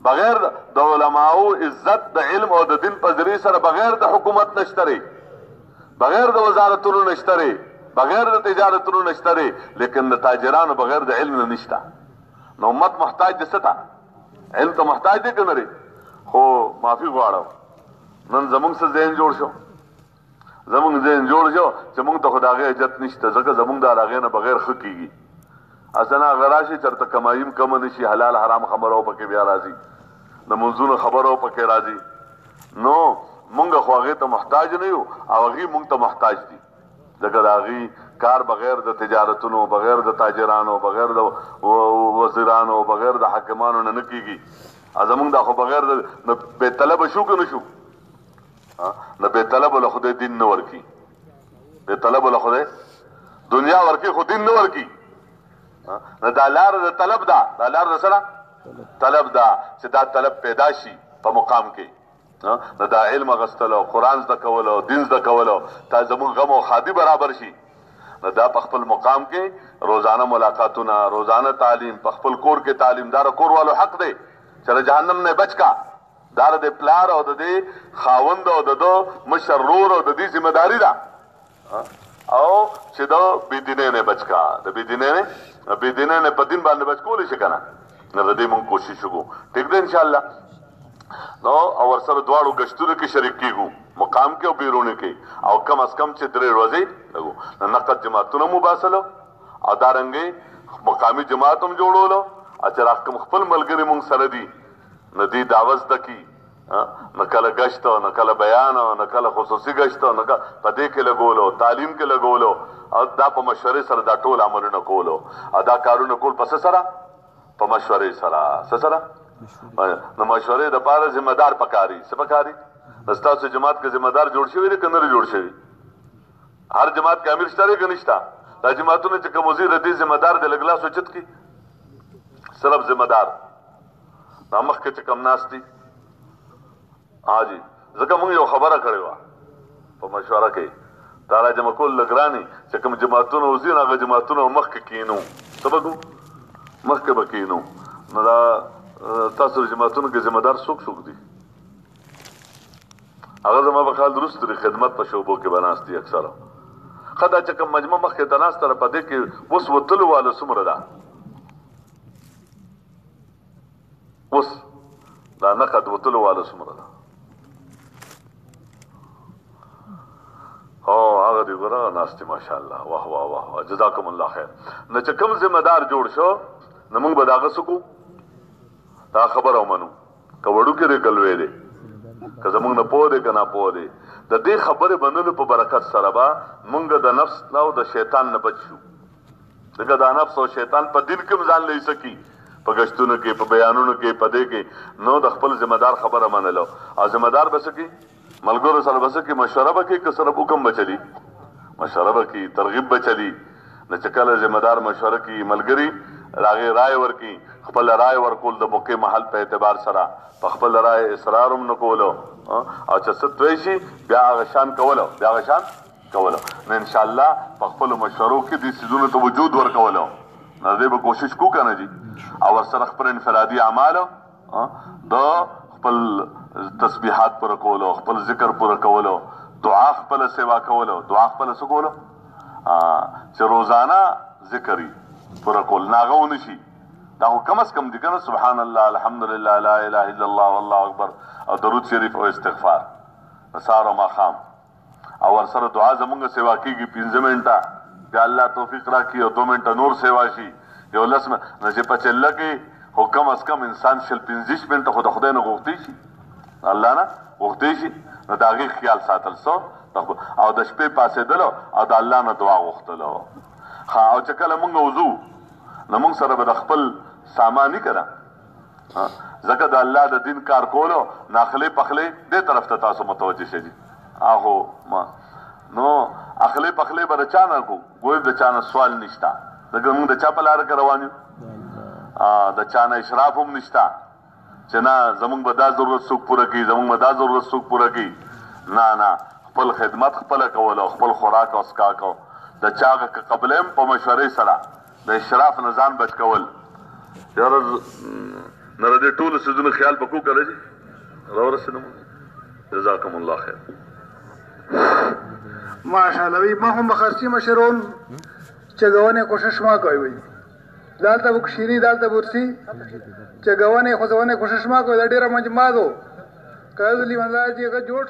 A: بغیر د علماو عزت د علم او د دین په ذریعې سره بغیر د حکومت نشته بغیر د وزارتونو نشته بغیر د تجارتونو نشته لیکن د تاجرانو بغیر د علم نه نشته نو امت محتاج دی څه ته علم ته محتاج دی که نه دی خو معافي غواړم نن زمونږ څه ذهن جوړ شو زمونږ ذهن جوړ شو چې مونږ ته خو د هغې عزت نشته ځکه زمونږ د هغې نه بغیر ښه کېږي اسنه هغه راشي چېرته کمایي هم کمه نه شي حلال حرام خبره پکې بیا راځي د منځونو خبره پکې راځي نو مونږ خو هغې ته محتاج نه یو او هغې مونږ ته محتاج دي ځکه د هغې کار بغیر د تجارتونو بغیر د تاجرانو بغیر د وزیرانو بغیر د حاکمانو نه کېږي زمونږ دا خو بغیر د بې طلبه شو که نه شو د بې طلبه له خدای دین نه ورکي بې طلبه له خدای دنیا ورکي خو دین نه ورکي نو دا لار د طلب ده دا لار د سره طلب ده چې دا طلب پیدا شي په مقام کې د دا علم اغستلو قرآن زده کولو دین زده کولو تا زمونږ غم او ښادي برابر شي نو دا په خپل مقام کې روزانه ملاقاتونه روزانه تعلیم په خپل کور کې تعلیم دار کور والو حق دی چې له جهنم نه بچ کا دا د پلار او د دې خاوند او د دو مشر رور او د دې ذمہ داری ده او چې دا بيدینه نه بچ کا د بيدینه نه په دین باندې بچ کولی شي کنه نو د دې مونږ کوشش وکړو ټیک ده ان شاء الله نو او ورسره دواړو گشتونو کې شریک کیږو مقام کې او بیرونه کې او کم از کم چې 3 ورځې لګو نقد جماعتونه مباسلو او دارنګي مقامی جماعت هم جوړولو اچھا کوم خپل ملګری مونږ سره دي ندی دعوت دکی نه کله گشت نه کله بیان نه کله خصوصي گشت نه پدې کې لګولو تعلیم کې لګولو او دا په مشورې سره دا ټول عملونه کولو ادا کارونه کول پس سره په مشورې سره نو مشورې د پاره ذمہ دار پکاري سپکاري استاد جماعت کې ذمہ دار جوړ شوی دی کنه جوړ شوی هر جماعت کې امیر شته کې نشتا دا جماعتونه چې کوم وزیر دې ذمہ دار د لګلا سوچت کی صرف ذمہ دار نامخ کې چې کم ناشتي حاجی ځکه موږ یو خبره کړې و په مشوره کې دا را جمع کول لګرانی چې کوم جماعتونه وزیر هغه جماعتونه مخ کې کینو سبقو مخ کې بکینو نو دا تاسو جماعتونو کې ذمہ دار څوک دي هغه زما په خیال درست لري خدمت په شوبو کې بناستي اکثره خدای چې کوم مجمع مخ کې تناس تر پدې کې وس وتلو والو سمره ده وس دا نقد وتلو والو سمره ده او هغه دی ورا ناستي ماشاءالله واه واه واه جزاکم الله خیر نه چې کوم ذمہ دار جوړ شو نو موږ به داغه سکو دا خبره ومنو کوړو کې دې کلوې دې که زمونږ نه پوه دی که نه پوه دی د دې خبرې بنلو په برکت سره به مونږ د نفس نه او د شیطان نه بچ شو ځکه دا نفس او شیطان په دین کې ځان لې سکی په گشتونو کې په بیانونو کې په دې کې نو د خپل ذمہ دار خبره منلو او ذمہ دار به سکی ملګرو سره به سکی مشوره به کوي که سره حکم به چلی مشوره به کوي ترغیب به چلی نه چې کله ذمہ دار مشوره کوي ملګري راغی رائے ورکی خپل رائے ورکول د موقع محل په اعتبار سره په خپل رائے اصرار هم نکولو او چې ستوي شي بیا غشان کولو نو ان شاء الله په خپل مشورو کې د سيزونو ته وجود ورکولو نو دې به کوشش کو کنه جی او ورسره خپل انفرادي اعمال د خپل تسبیحات پر کولو خپل ذکر پر کولو دعا خپل سیوا کولو دعا خپل سکولو چې روزانه ذکرې پر کول ناغو نشي دا کم از کم دي کنه سبحان الله الحمدلله لا اله الا الله والله اکبر او درود شریف او استغفار مسار او ماخام او ورسره دعا زمونږ سیوا کیږي 15 منټه بیا الله توفیق راکړي او 2 منټه نور سیوا شي یو لسمه نشي په چله کې هو کم از کم انسان شل 15 منټه خود خدای نه غوښتي شي الله نه غوښتي شي نو دا غي خیال ساتل سو او د شپې پاسې دلو او د الله نه دعا غوښتلو او چې کله مونږ وضو نو مونږ سره به د خپل سامانی کړه ځکه د الله د دین کار کولو ناخلې پخلې دې طرف ته تاسو متوجه شئ اهو ما نو اخلې پخلې به د چا نه کو ګوي د چا نه سوال نشتا ځکه مونږ د چا په لار کې روان یو د چا نه اشراف هم نشتا چې نه زمونږ به دا ضرورت څوک پوره کوي زمونږ به دا ضرورت څوک پوره کوي نه خپل خدمت خپل کول او خپل خوراک او اسکاک د چاغه قبلم په مشورې سره د اشراف نظام بچ کول یار نره دې ټول سيزونه خیال پکو کړی دي راورسنم جزاکم الله خیر
B: ماشاءالله وی ما هم خرچی مشرون چګونه کوشش ما کوي وي دالته وکشيري دالته ورسي چګونه خو ځونه کوشش ما کوي دا ډیره مجمع دو کله لې منځه چې جوړ